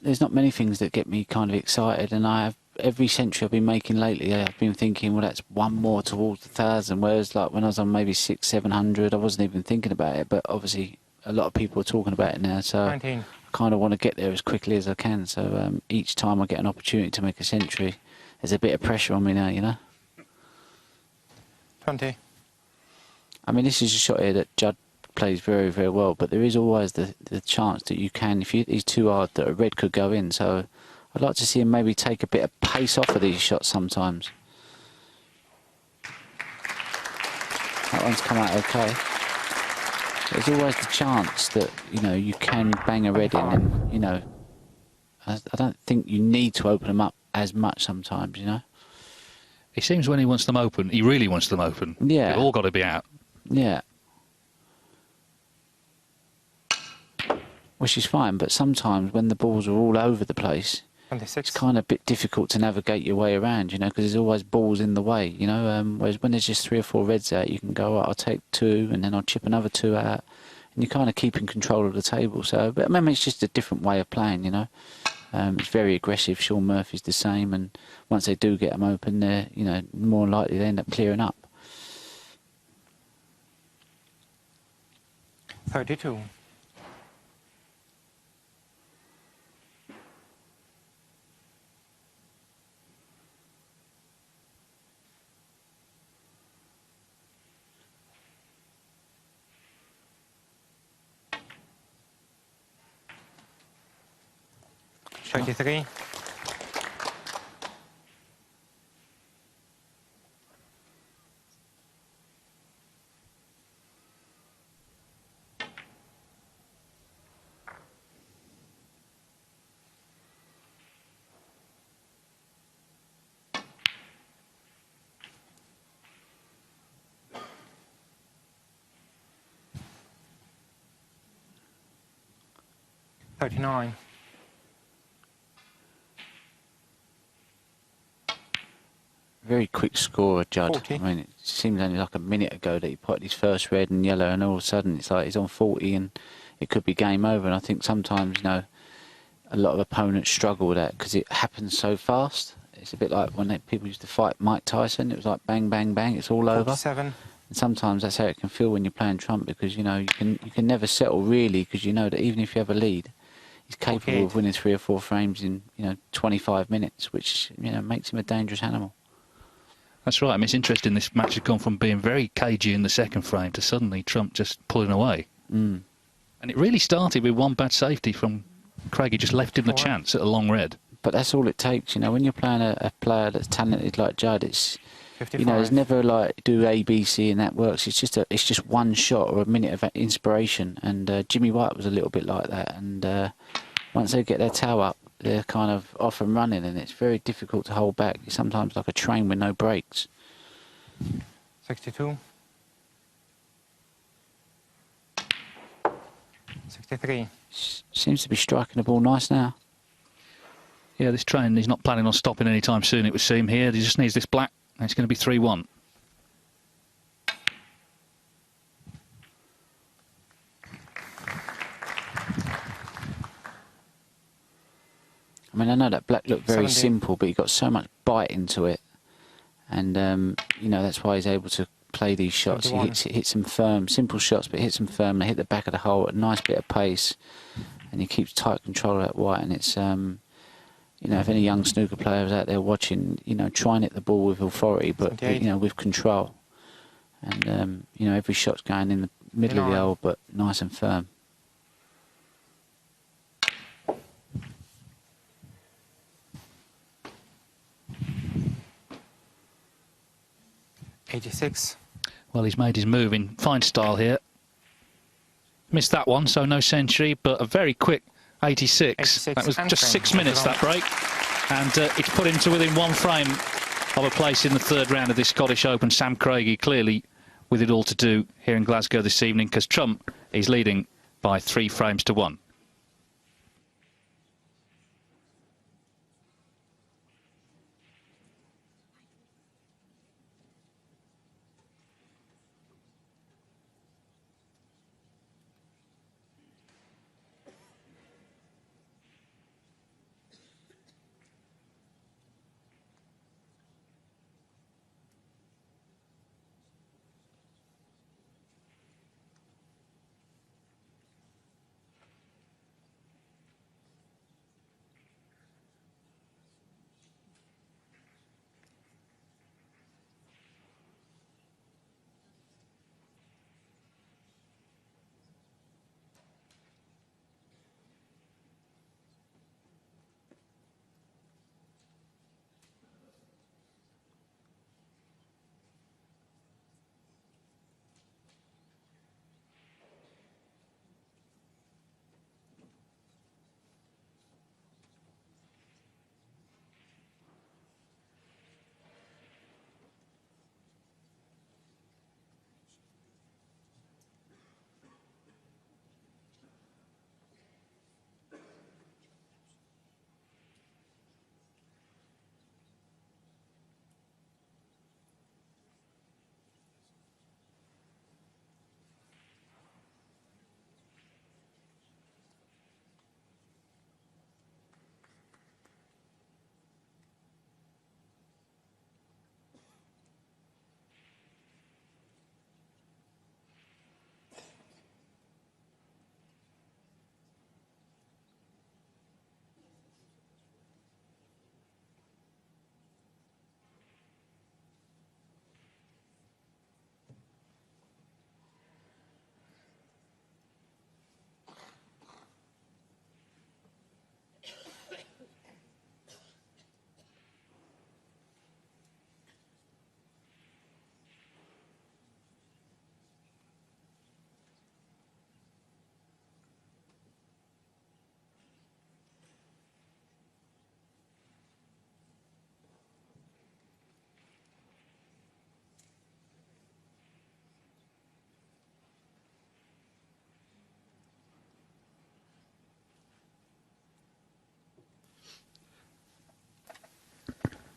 there's not many things that get me kind of excited, and every century I've been making lately, I've been thinking, well, that's one more towards 1,000, whereas like when I was on maybe 600, 700, I wasn't even thinking about it, but obviously a lot of people are talking about it now, so 19. I kind of want to get there as quickly as I can, so each time I get an opportunity to make a century, there's a bit of pressure on me now, you know? 20. I mean, this is a shot here that Judd plays very, very well, but there is always the chance that you can, if you hit these too hard, that a red could go in. So I'd like to see him maybe take a bit of pace off of these shots sometimes. That one's come out okay. There's always the chance that, you know, you can bang a red in, and, you know, I don't think you need to open them up as much sometimes, you know. It seems when he wants them open, he really wants them open. Yeah. They've all got to be out. Yeah. Which is fine, but sometimes when the balls are all over the place, 26. it's kind of a bit difficult to navigate your way around, you know, because there's always balls in the way, you know. Whereas when there's just 3 or 4 reds out, you can go, right, I'll take 2, and then I'll chip another 2 out, and you're kind of keeping control of the table. So, but I mean, it's just a different way of playing, you know. It's very aggressive. Sean Murphy's the same, and once they do get them open, they're, you know, more likely they end up clearing up. 32. Sure. 33. $39. Very quick scorer, Judd. 40. I mean, it seems only like a minute ago that he put his first red and yellow, and all of a sudden it's like he's on 40 and it could be game over. And I think sometimes, you know, a lot of opponents struggle with that because it happens so fast. It's a bit like when people used to fight Mike Tyson. It was like bang, bang, bang, it's all over. 47. And sometimes that's how it can feel when you're playing Trump, because, you know, you can never settle really, because you know that even if you have a lead, he's capable of winning 3 or 4 frames in, you know, 25 minutes, which, you know, makes him a dangerous animal. That's right. I mean, it's interesting. This match has gone from being very cagey in the second frame to suddenly Trump just pulling away. Mm. And it really started with one bad safety from Craigie, just left him the chance at a long red. But that's all it takes, you know. When you're playing a player that's talented like Judd, it's 55. you know, it's never like do A, B, C and that works. It's just one shot or a minute of inspiration. And Jimmy White was a little bit like that. And once they get their toe up, they're kind of off and running, and it's very difficult to hold back. It's sometimes like a train with no brakes. 62. 63. Seems to be striking the ball nice now. Yeah, this train, he's not planning on stopping anytime soon, it would seem here. He just needs this black, and it's going to be 3-1. I mean, I know that black looked very 70. simple, but he got so much bite into it. And, you know, that's why he's able to play these shots. 71. He hits them firm, simple shots, but hits them firm. They hit the back of the hole at a nice bit of pace. And he keeps tight control of that white. And it's, you know, if any young snooker players out there watching, you know, try and hit the ball with authority, but, 78. you know, with control. And, you know, every shot's going in the middle of the 89. hole, but nice and firm. 86. Well, he's made his move in fine style here. Missed that one, so no century, but a very quick 86. 86 That was and just frame. 6 minutes, that break. And it's put him to within 1 frame of a place in the 3rd round of this Scottish Open. Sam Craigie clearly with it all to do here in Glasgow this evening, because Trump is leading by 3 frames to 1.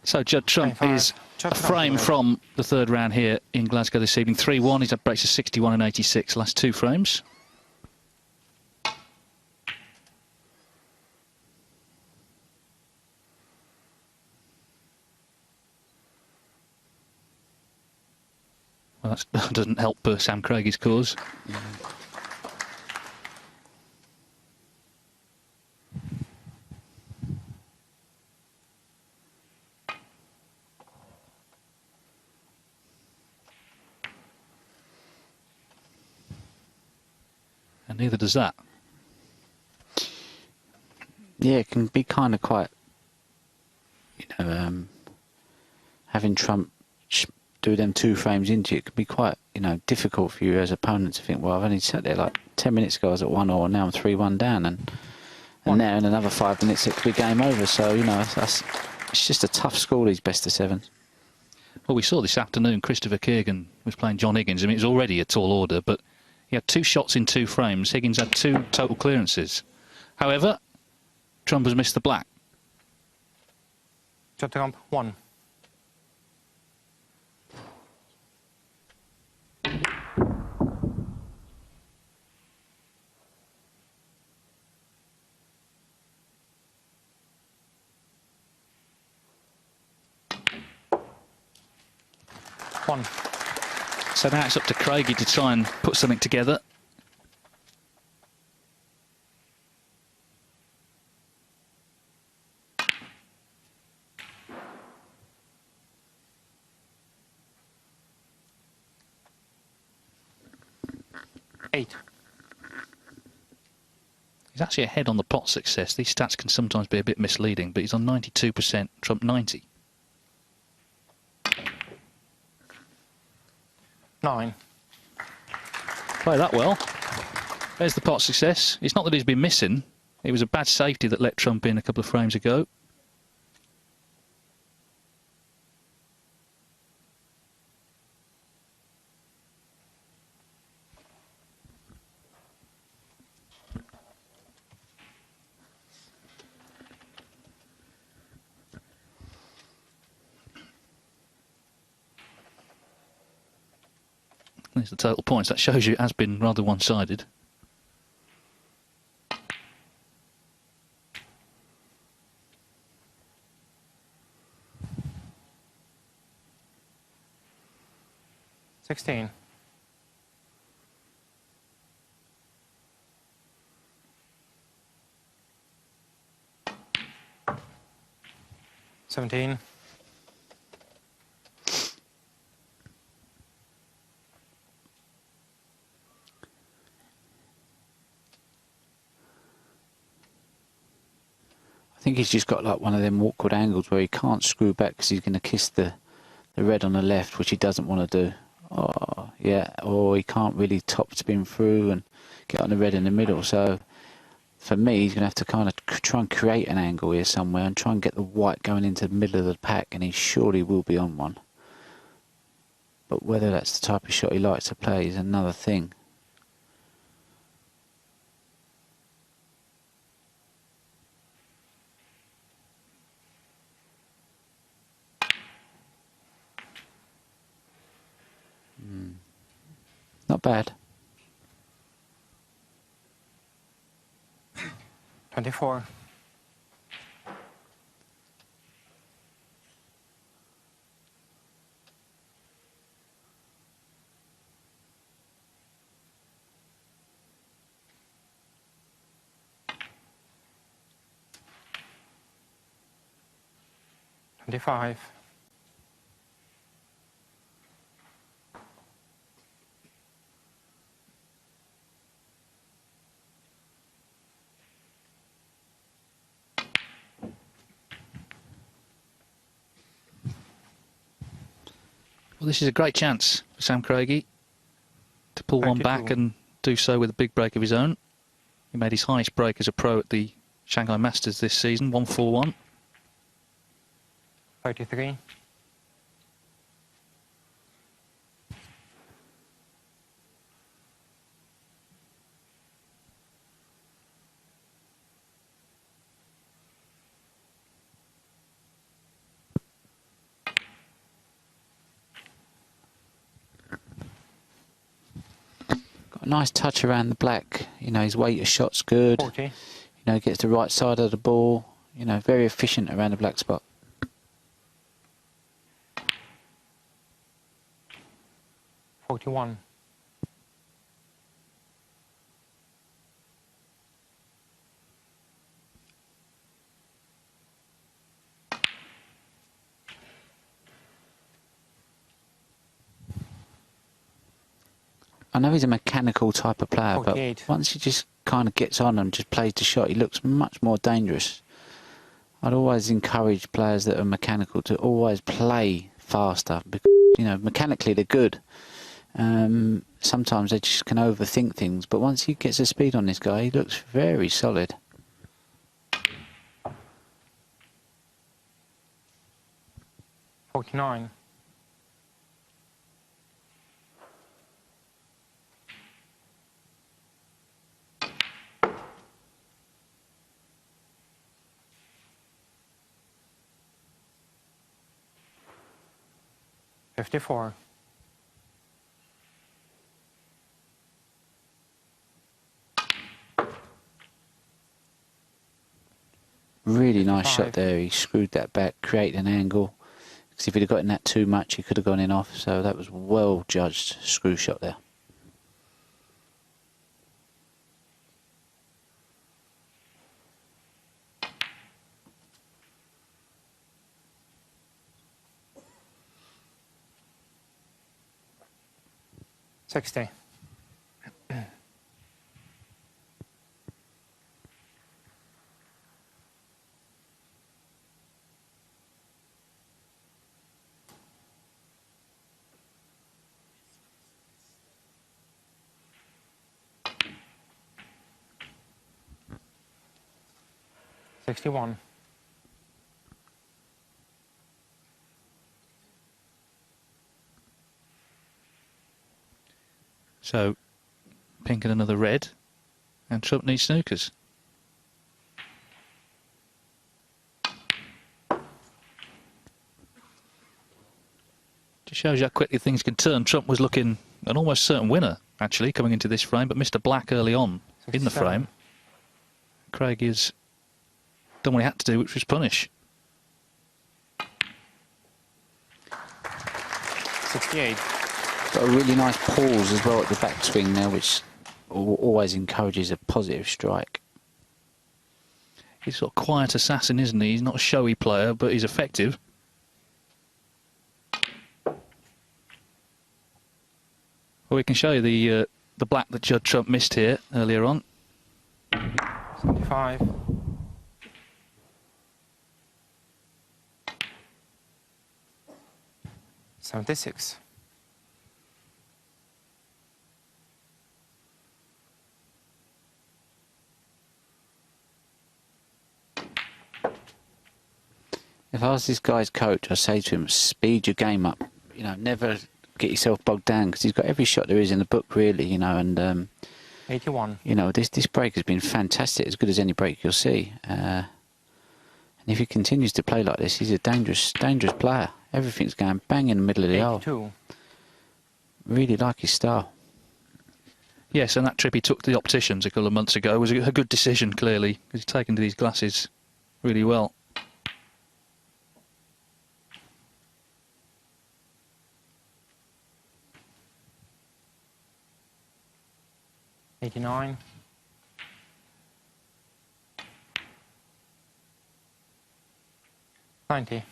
So Judd Trump 25. is Judd a Trump, frame yeah. from the 3rd round here in Glasgow this evening. 3-1. He's had breaks of 61 and 86, last 2 frames. Well, that doesn't help Sam Craigie's cause. And neither does that. Yeah, it can be kind of quite, you know, having Trump do them 2 frames into it can be quite, you know, difficult for you as opponent to think, well, I've only sat there like 10 minutes ago I was at 1-1, now I'm 3-1 down, and now in another 5 minutes it could be game over. So, you know, it's just a tough score, these best of 7s. Well, we saw this afternoon Christopher Keegan was playing John Higgins. I mean, it was already a tall order, but he had 2 shots in 2 frames. Higgins had 2 total clearances. However, Trump has missed the black. Judd Trump, 1. So now it's up to Craigie to try and put something together. Eight. He's actually ahead on the pot success. These stats can sometimes be a bit misleading, but he's on 92%, Trump 90. 9. Play that well. There's the pot success. It's not that he's been missing. It was a bad safety that let Trump in a couple of frames ago. There's the total points. That shows you it has been rather one-sided. $16. 17. I think he's just got like one of them awkward angles where he can't screw back because he's going to kiss the red on the left, which he doesn't want to do. Oh, yeah, or he can't really top spin through and get on the red in the middle. So for me, he's going to have to kind of try and create an angle here somewhere and try and get the white going into the middle of the pack, and he surely will be on one. But whether that's the type of shot he likes to play is another thing. Not bad. 24. $25. Well, this is a great chance for Sam Craigie to pull one back and do so with a big break of his own. He made his highest break as a pro at the Shanghai Masters this season, 141. 33. Got a nice touch around the black. You know, his weight of shot's good. 40. You know, gets the right side of the ball. You know, very efficient around the black spot. 41. I know he's a mechanical type of player, 48. but once he just kind of gets on and just plays the shot, he looks much more dangerous. I'd always encourage players that are mechanical to always play faster because, you know, mechanically they're good. Sometimes they just can overthink things, but once he gets the speed on this guy, he looks very solid. $49. 54. Really nice 55. shot there. He screwed that back, created an angle. Because if he'd have gotten that too much, he could have gone in off. So that was well judged screw shot there. $60. $61. So, pink and another red, and Trump needs snookers. Just shows you how quickly things can turn. Trump was looking an almost certain winner, actually, coming into this frame, but Mr. Black early on in the 67. frame. Craig has done what he had to do, which was punish. 68. Got a really nice pause as well at the backswing there, which always encourages a positive strike. He's sort of quiet assassin, isn't he? He's not a showy player, but he's effective. Well, we can show you the black that Judd Trump missed here earlier on. 75. $76. If I was this guy's coach, I'd say to him, speed your game up. You know, never get yourself bogged down, because he's got every shot there is in the book, really, you know, and 81. you know, this break has been fantastic, as good as any break you'll see. And if he continues to play like this, he's a dangerous player. Everything's going bang in the middle of the hole. 82. Really like his style. Yes, and that trip he took to the opticians a couple of months ago was a good decision, clearly, because he's taken to these glasses really well. $89. $90.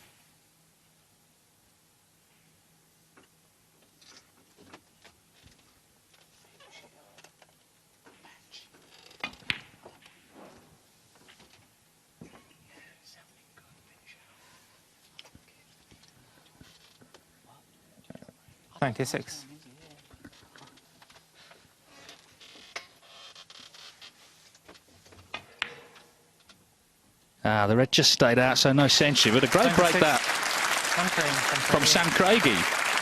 $96. Ah, the red just stayed out, so no century, but a great break 76. that from From Sam Craigie.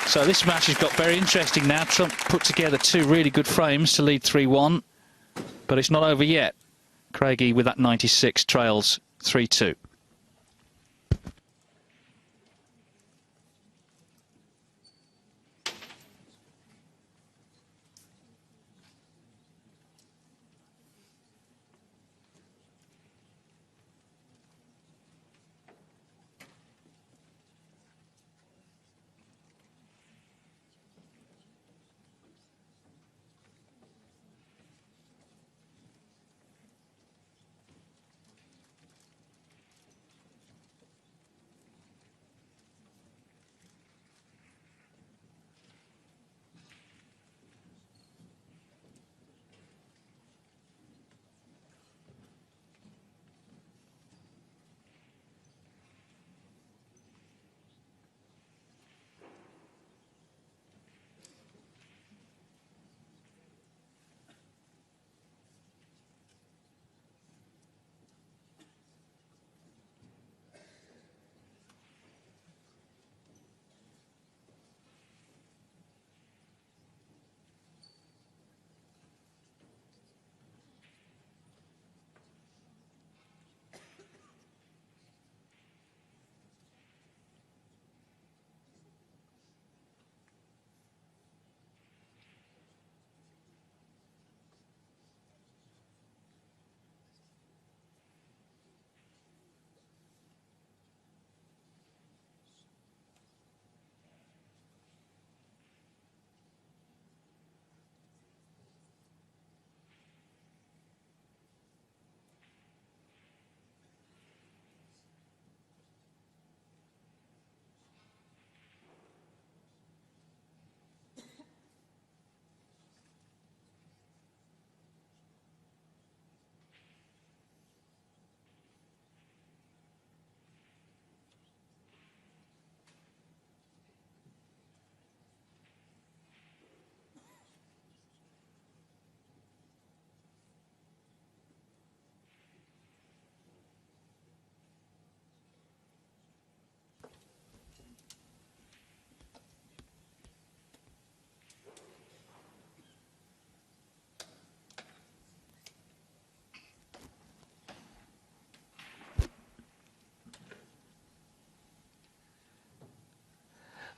So this match has got very interesting now. Trump put together two really good frames to lead 3-1, but it's not over yet. Craigie with that 96 trails 3-2.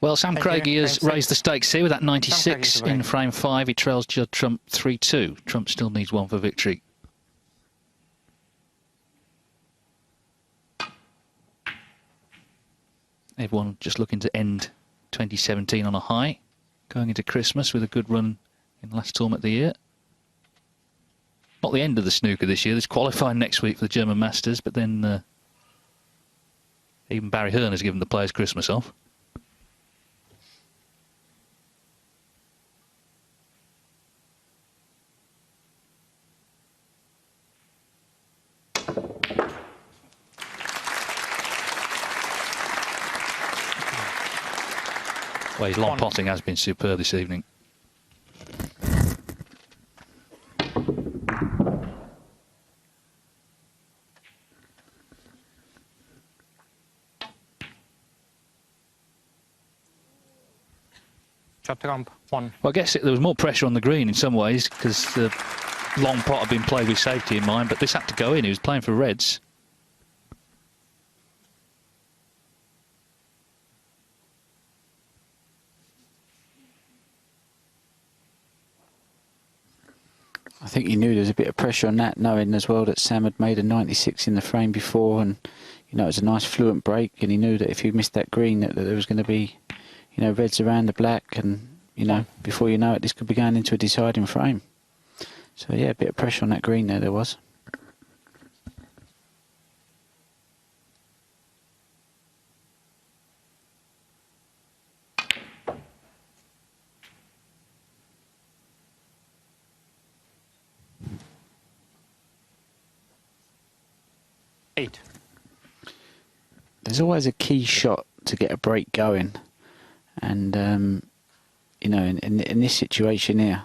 Well, Sam Thank you. Craigie has Frame raised the six. stakes here with that Sam 96 Craigie's away. in frame 5. He trails Judd Trump 3-2. Trump still needs one for victory. Everyone just looking to end 2017 on a high, going into Christmas with a good run in the last tournament of the year. Not the end of the snooker this year. There's qualifying next week for the German Masters, but then even Barry Hearn has given the players Christmas off. Well, his long potting has been superb this evening. Judd Trump, 1. Well, I guess there was more pressure on the green in some ways because the long pot had been played with safety in mind, but this had to go in. He was playing for Reds. I think he knew there was a bit of pressure on that, knowing as well that Sam had made a 96 in the frame before, and you know it was a nice fluent break, and he knew that if he missed that green, that there was going to be, you know, reds around the black, and you know before you know it, this could be going into a deciding frame. So yeah, a bit of pressure on that green there was. There's always a key shot to get a break going, and you know, in this situation here,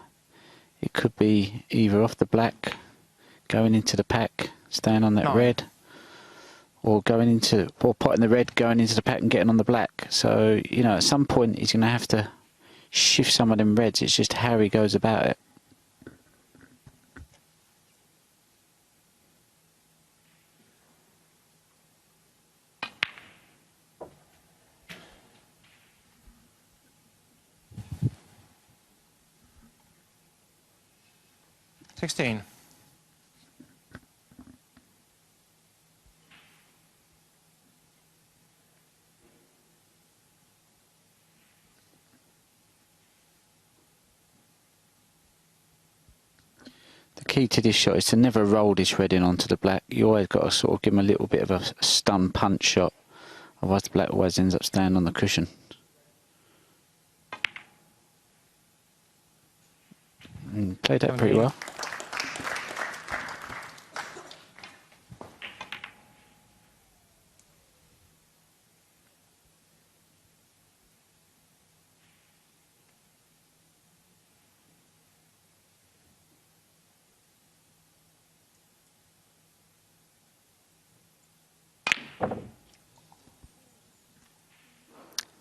it could be either off the black, going into the pack, staying on that red, or potting the red, going into the pack and getting on the black. So you know, at some point he's going to have to shift some of them reds. It's just how he goes about it. The key to this shot is to never roll this red in onto the black. You always got to sort of give him a little bit of a stun punch shot, otherwise the black always ends up staying on the cushion. Played that pretty well.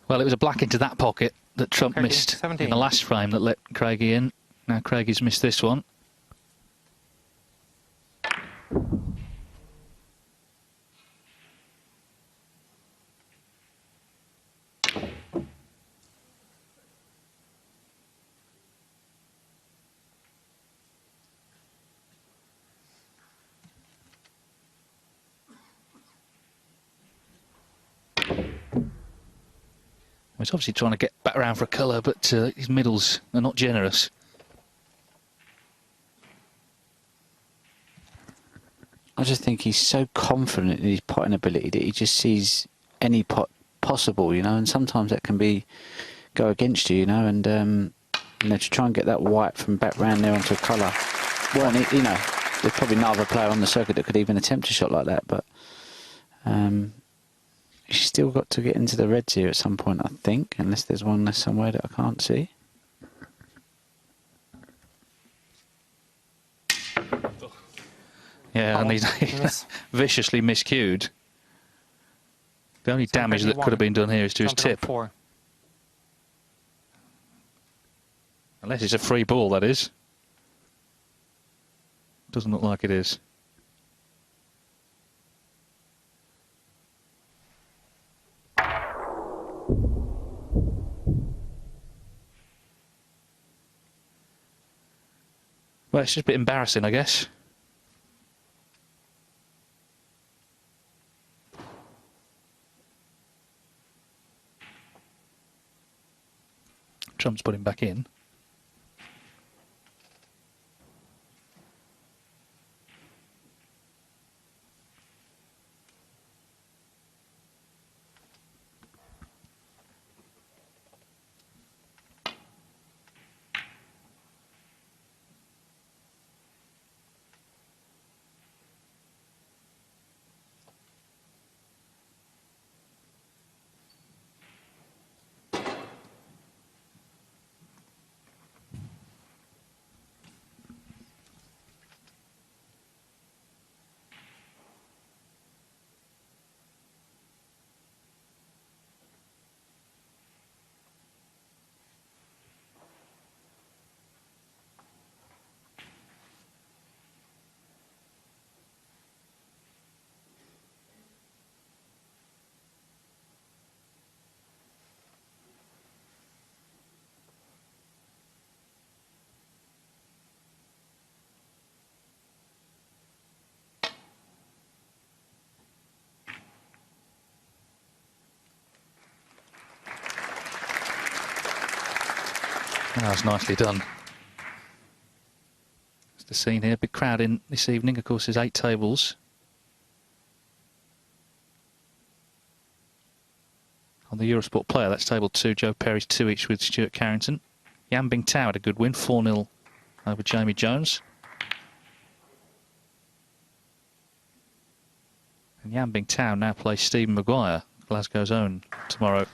Well, it was a black into that pocket that Trump Craigie, missed 17. in the last frame that let Craigie in. Now Craigie's missed this one. He's obviously trying to get back around for a colour, but his middles are not generous. I just think he's so confident in his potting ability that he just sees any pot possible, you know, and sometimes that can go against you, you know, and you know, to try and get that white from back round there onto a colour. Well, you know, there's probably no other player on the circuit that could even attempt a shot like that, but he's still got to get into the reds here at some point, I think, unless there's one less somewhere that I can't see. Yeah, and he's viciously miscued. The only damage that could have been done here is to his tip. 4. Unless it's a free ball, that is. Doesn't look like it is. Well, it's just a bit embarrassing, I guess. Trump's put him back in. That's nicely done. That's the scene here. Big crowd in this evening. Of course, there's 8 tables. On the Eurosport player, that's table 2. Joe Perry's 2 each with Stuart Carrington. Yan Bingtao had a good win, 4-0 over Jamie Jones. And Yan Bingtao now plays Stephen Maguire, Glasgow's own, tomorrow.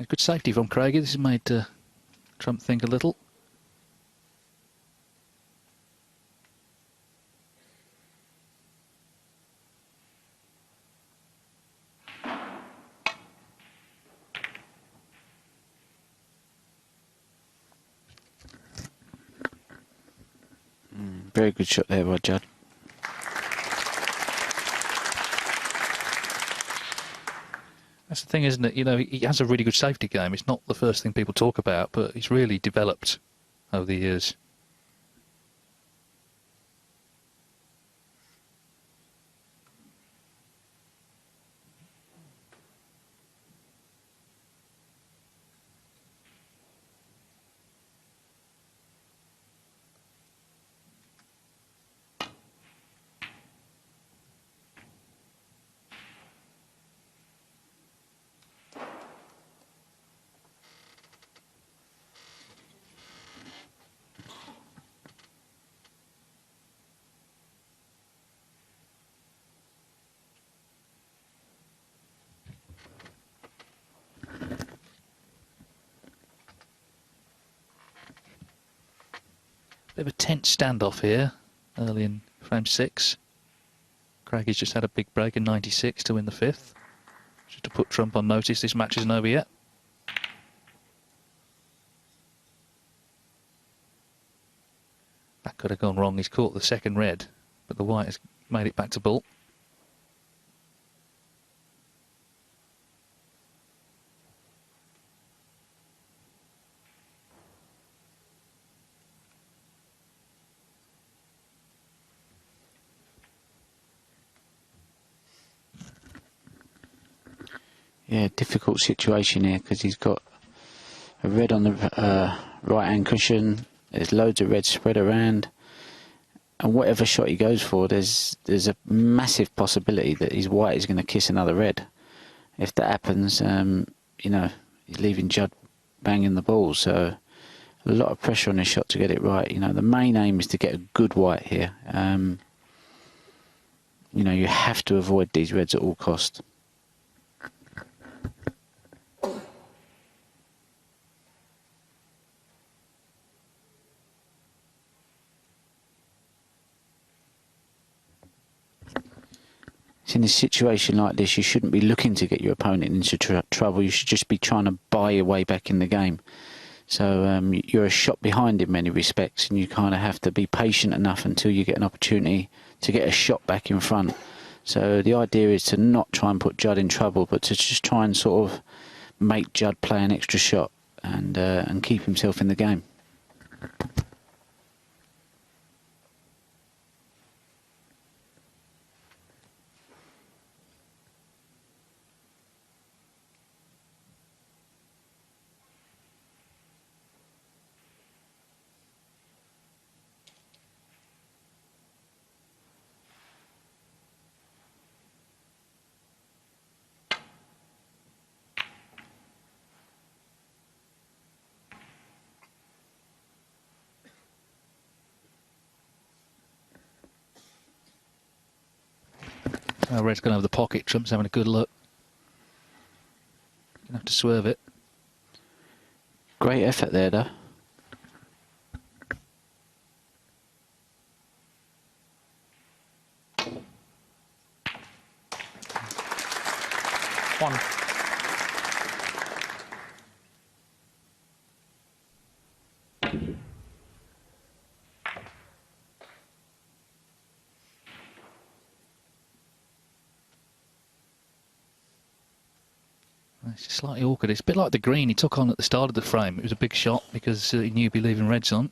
Good safety from Craigie. This has made Trump think a little. Very good shot there by Judd. That's the thing, isn't it? You know, he has a really good safety game. It's not the first thing people talk about, but he's really developed over the years. Bit of a tense standoff here, early in frame 6. Craigie's just had a big break in 96 to win the 5th. Just to put Trump on notice, this match isn't over yet. That could have gone wrong. He's caught the second red, but the white has made it back to ball. Yeah, difficult situation here because he's got a red on the right hand cushion. There's loads of red spread around, and whatever shot he goes for, there's a massive possibility that his white is going to kiss another red. If that happens, you know, he's leaving Judd banging the ball. So a lot of pressure on his shot to get it right. You know, the main aim is to get a good white here. You know, you have to avoid these reds at all cost. in a situation like this, you shouldn't be looking to get your opponent into trouble. You should just be trying to buy your way back in the game. So you're a shot behind in many respects, and you kind of have to be patient enough until you get an opportunity to get a shot back in front. So the idea is to not try and put Judd in trouble, but to just try and sort of make Judd play an extra shot and keep himself in the game. Red's going over the pocket. Trump's having a good look. Gonna have to swerve it. Great effort there, though. One. It's slightly awkward. It's a bit like the green he took on at the start of the frame. It was a big shot because he knew he'd be leaving reds on.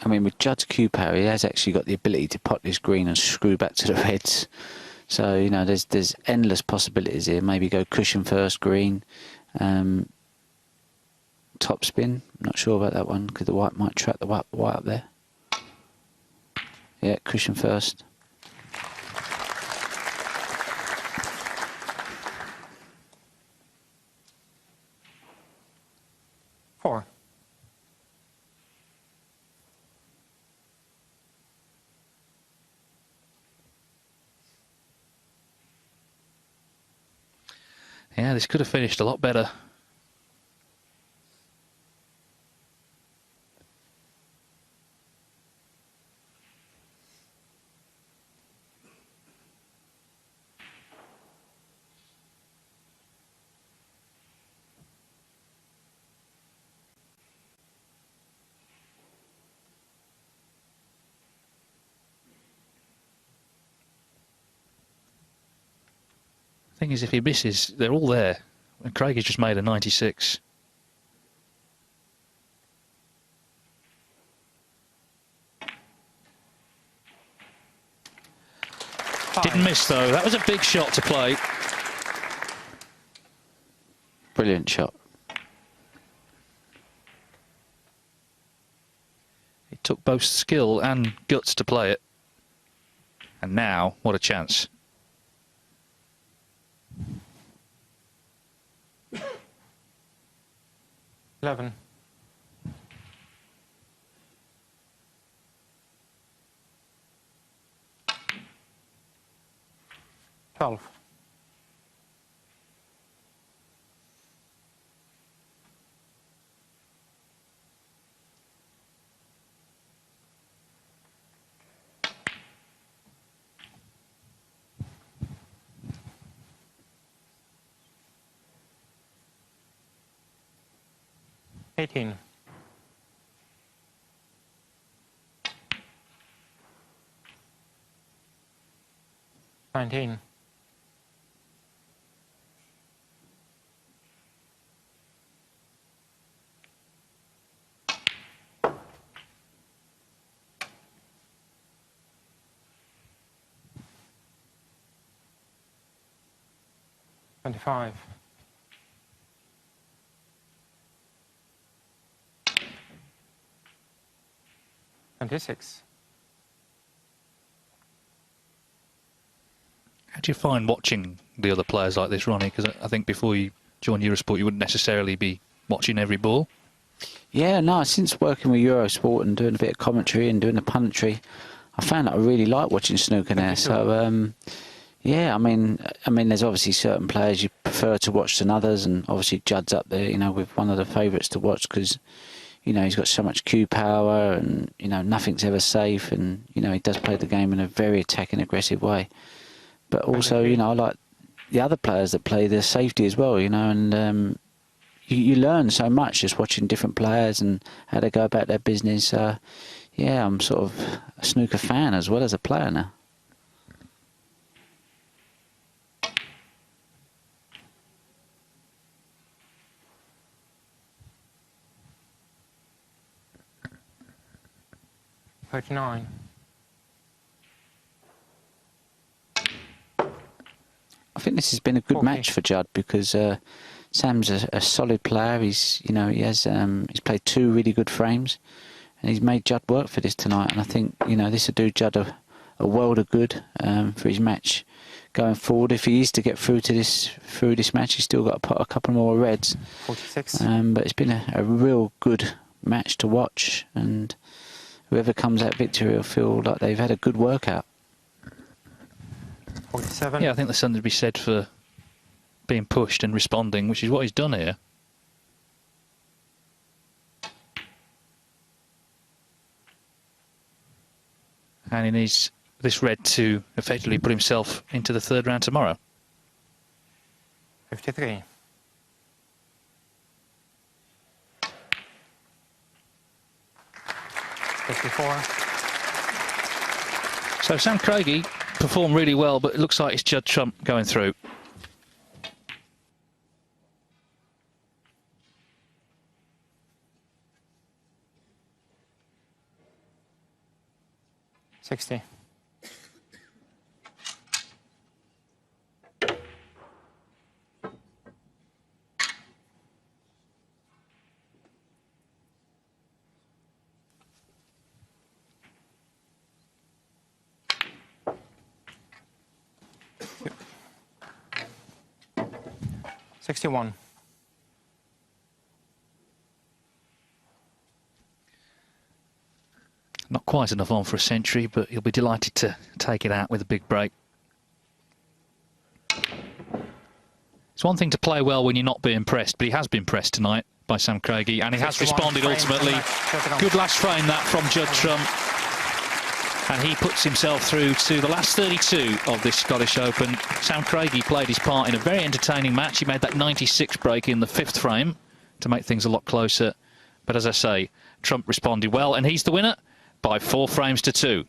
I mean, with Judd's cue power, he has actually got the ability to pot this green and screw back to the reds. So, you know, there's endless possibilities here. Maybe go cushion first, green, top spin. Not sure about that one because the white might trap the white up there. Yeah, cushion first. Four. Yeah, this could have finished a lot better. Thing is, if he misses, they're all there. And Craigie's just made a 96. Didn't miss though. That was a big shot to play. Brilliant shot. It took both skill and guts to play it. And now, what a chance. $11. $12. $18. $19. $25. $26. How do you find watching the other players like this, Ronnie? Because I think before you joined Eurosport, you wouldn't necessarily be watching every ball. Yeah, no, since working with Eurosport and doing a bit of commentary and doing the punditry, I found that I really like watching snooker now. So, yeah, I mean, there's obviously certain players you prefer to watch than others, and obviously Judd's up there, you know, with one of the favourites to watch because, you know, he's got so much cue power, and you know, nothing's ever safe, and you know, he does play the game in a very attacking, aggressive way. But also, you know, I like the other players that play their safety as well, you know, and you learn so much just watching different players and how they go about their business. Yeah, I'm sort of a snooker fan as well as a player now. $39. I think this has been a good match for Judd because Sam's a solid player. He's, you know, he's played 2 really good frames, and he's made Judd work for this tonight. And I think, you know, this will do Judd a world of good for his match going forward. If he is to get through this match, he's still got to put a couple more reds. 46. But it's been a real good match to watch, and whoever comes out victory will feel like they've had a good workout. 47. Yeah, I think there's something to be said for being pushed and responding, which is what he's done here. And he needs this red to effectively put himself into the 3rd round tomorrow. 53. So Sam Craigie performed really well, but it looks like it's Judd Trump going through. $60. $61. Not quite enough on for a century, but he'll be delighted to take it out with a big break. It's one thing to play well when you're not being pressed, but he has been pressed tonight by Sam Craigie, and he has responded ultimately. Good last frame that from Judd Trump. And he puts himself through to the last 32 of this Scottish Open. Sam Craigie played his part in a very entertaining match. He made that 96 break in the 5th frame to make things a lot closer. But as I say, Trump responded well, and he's the winner by 4 frames to 2.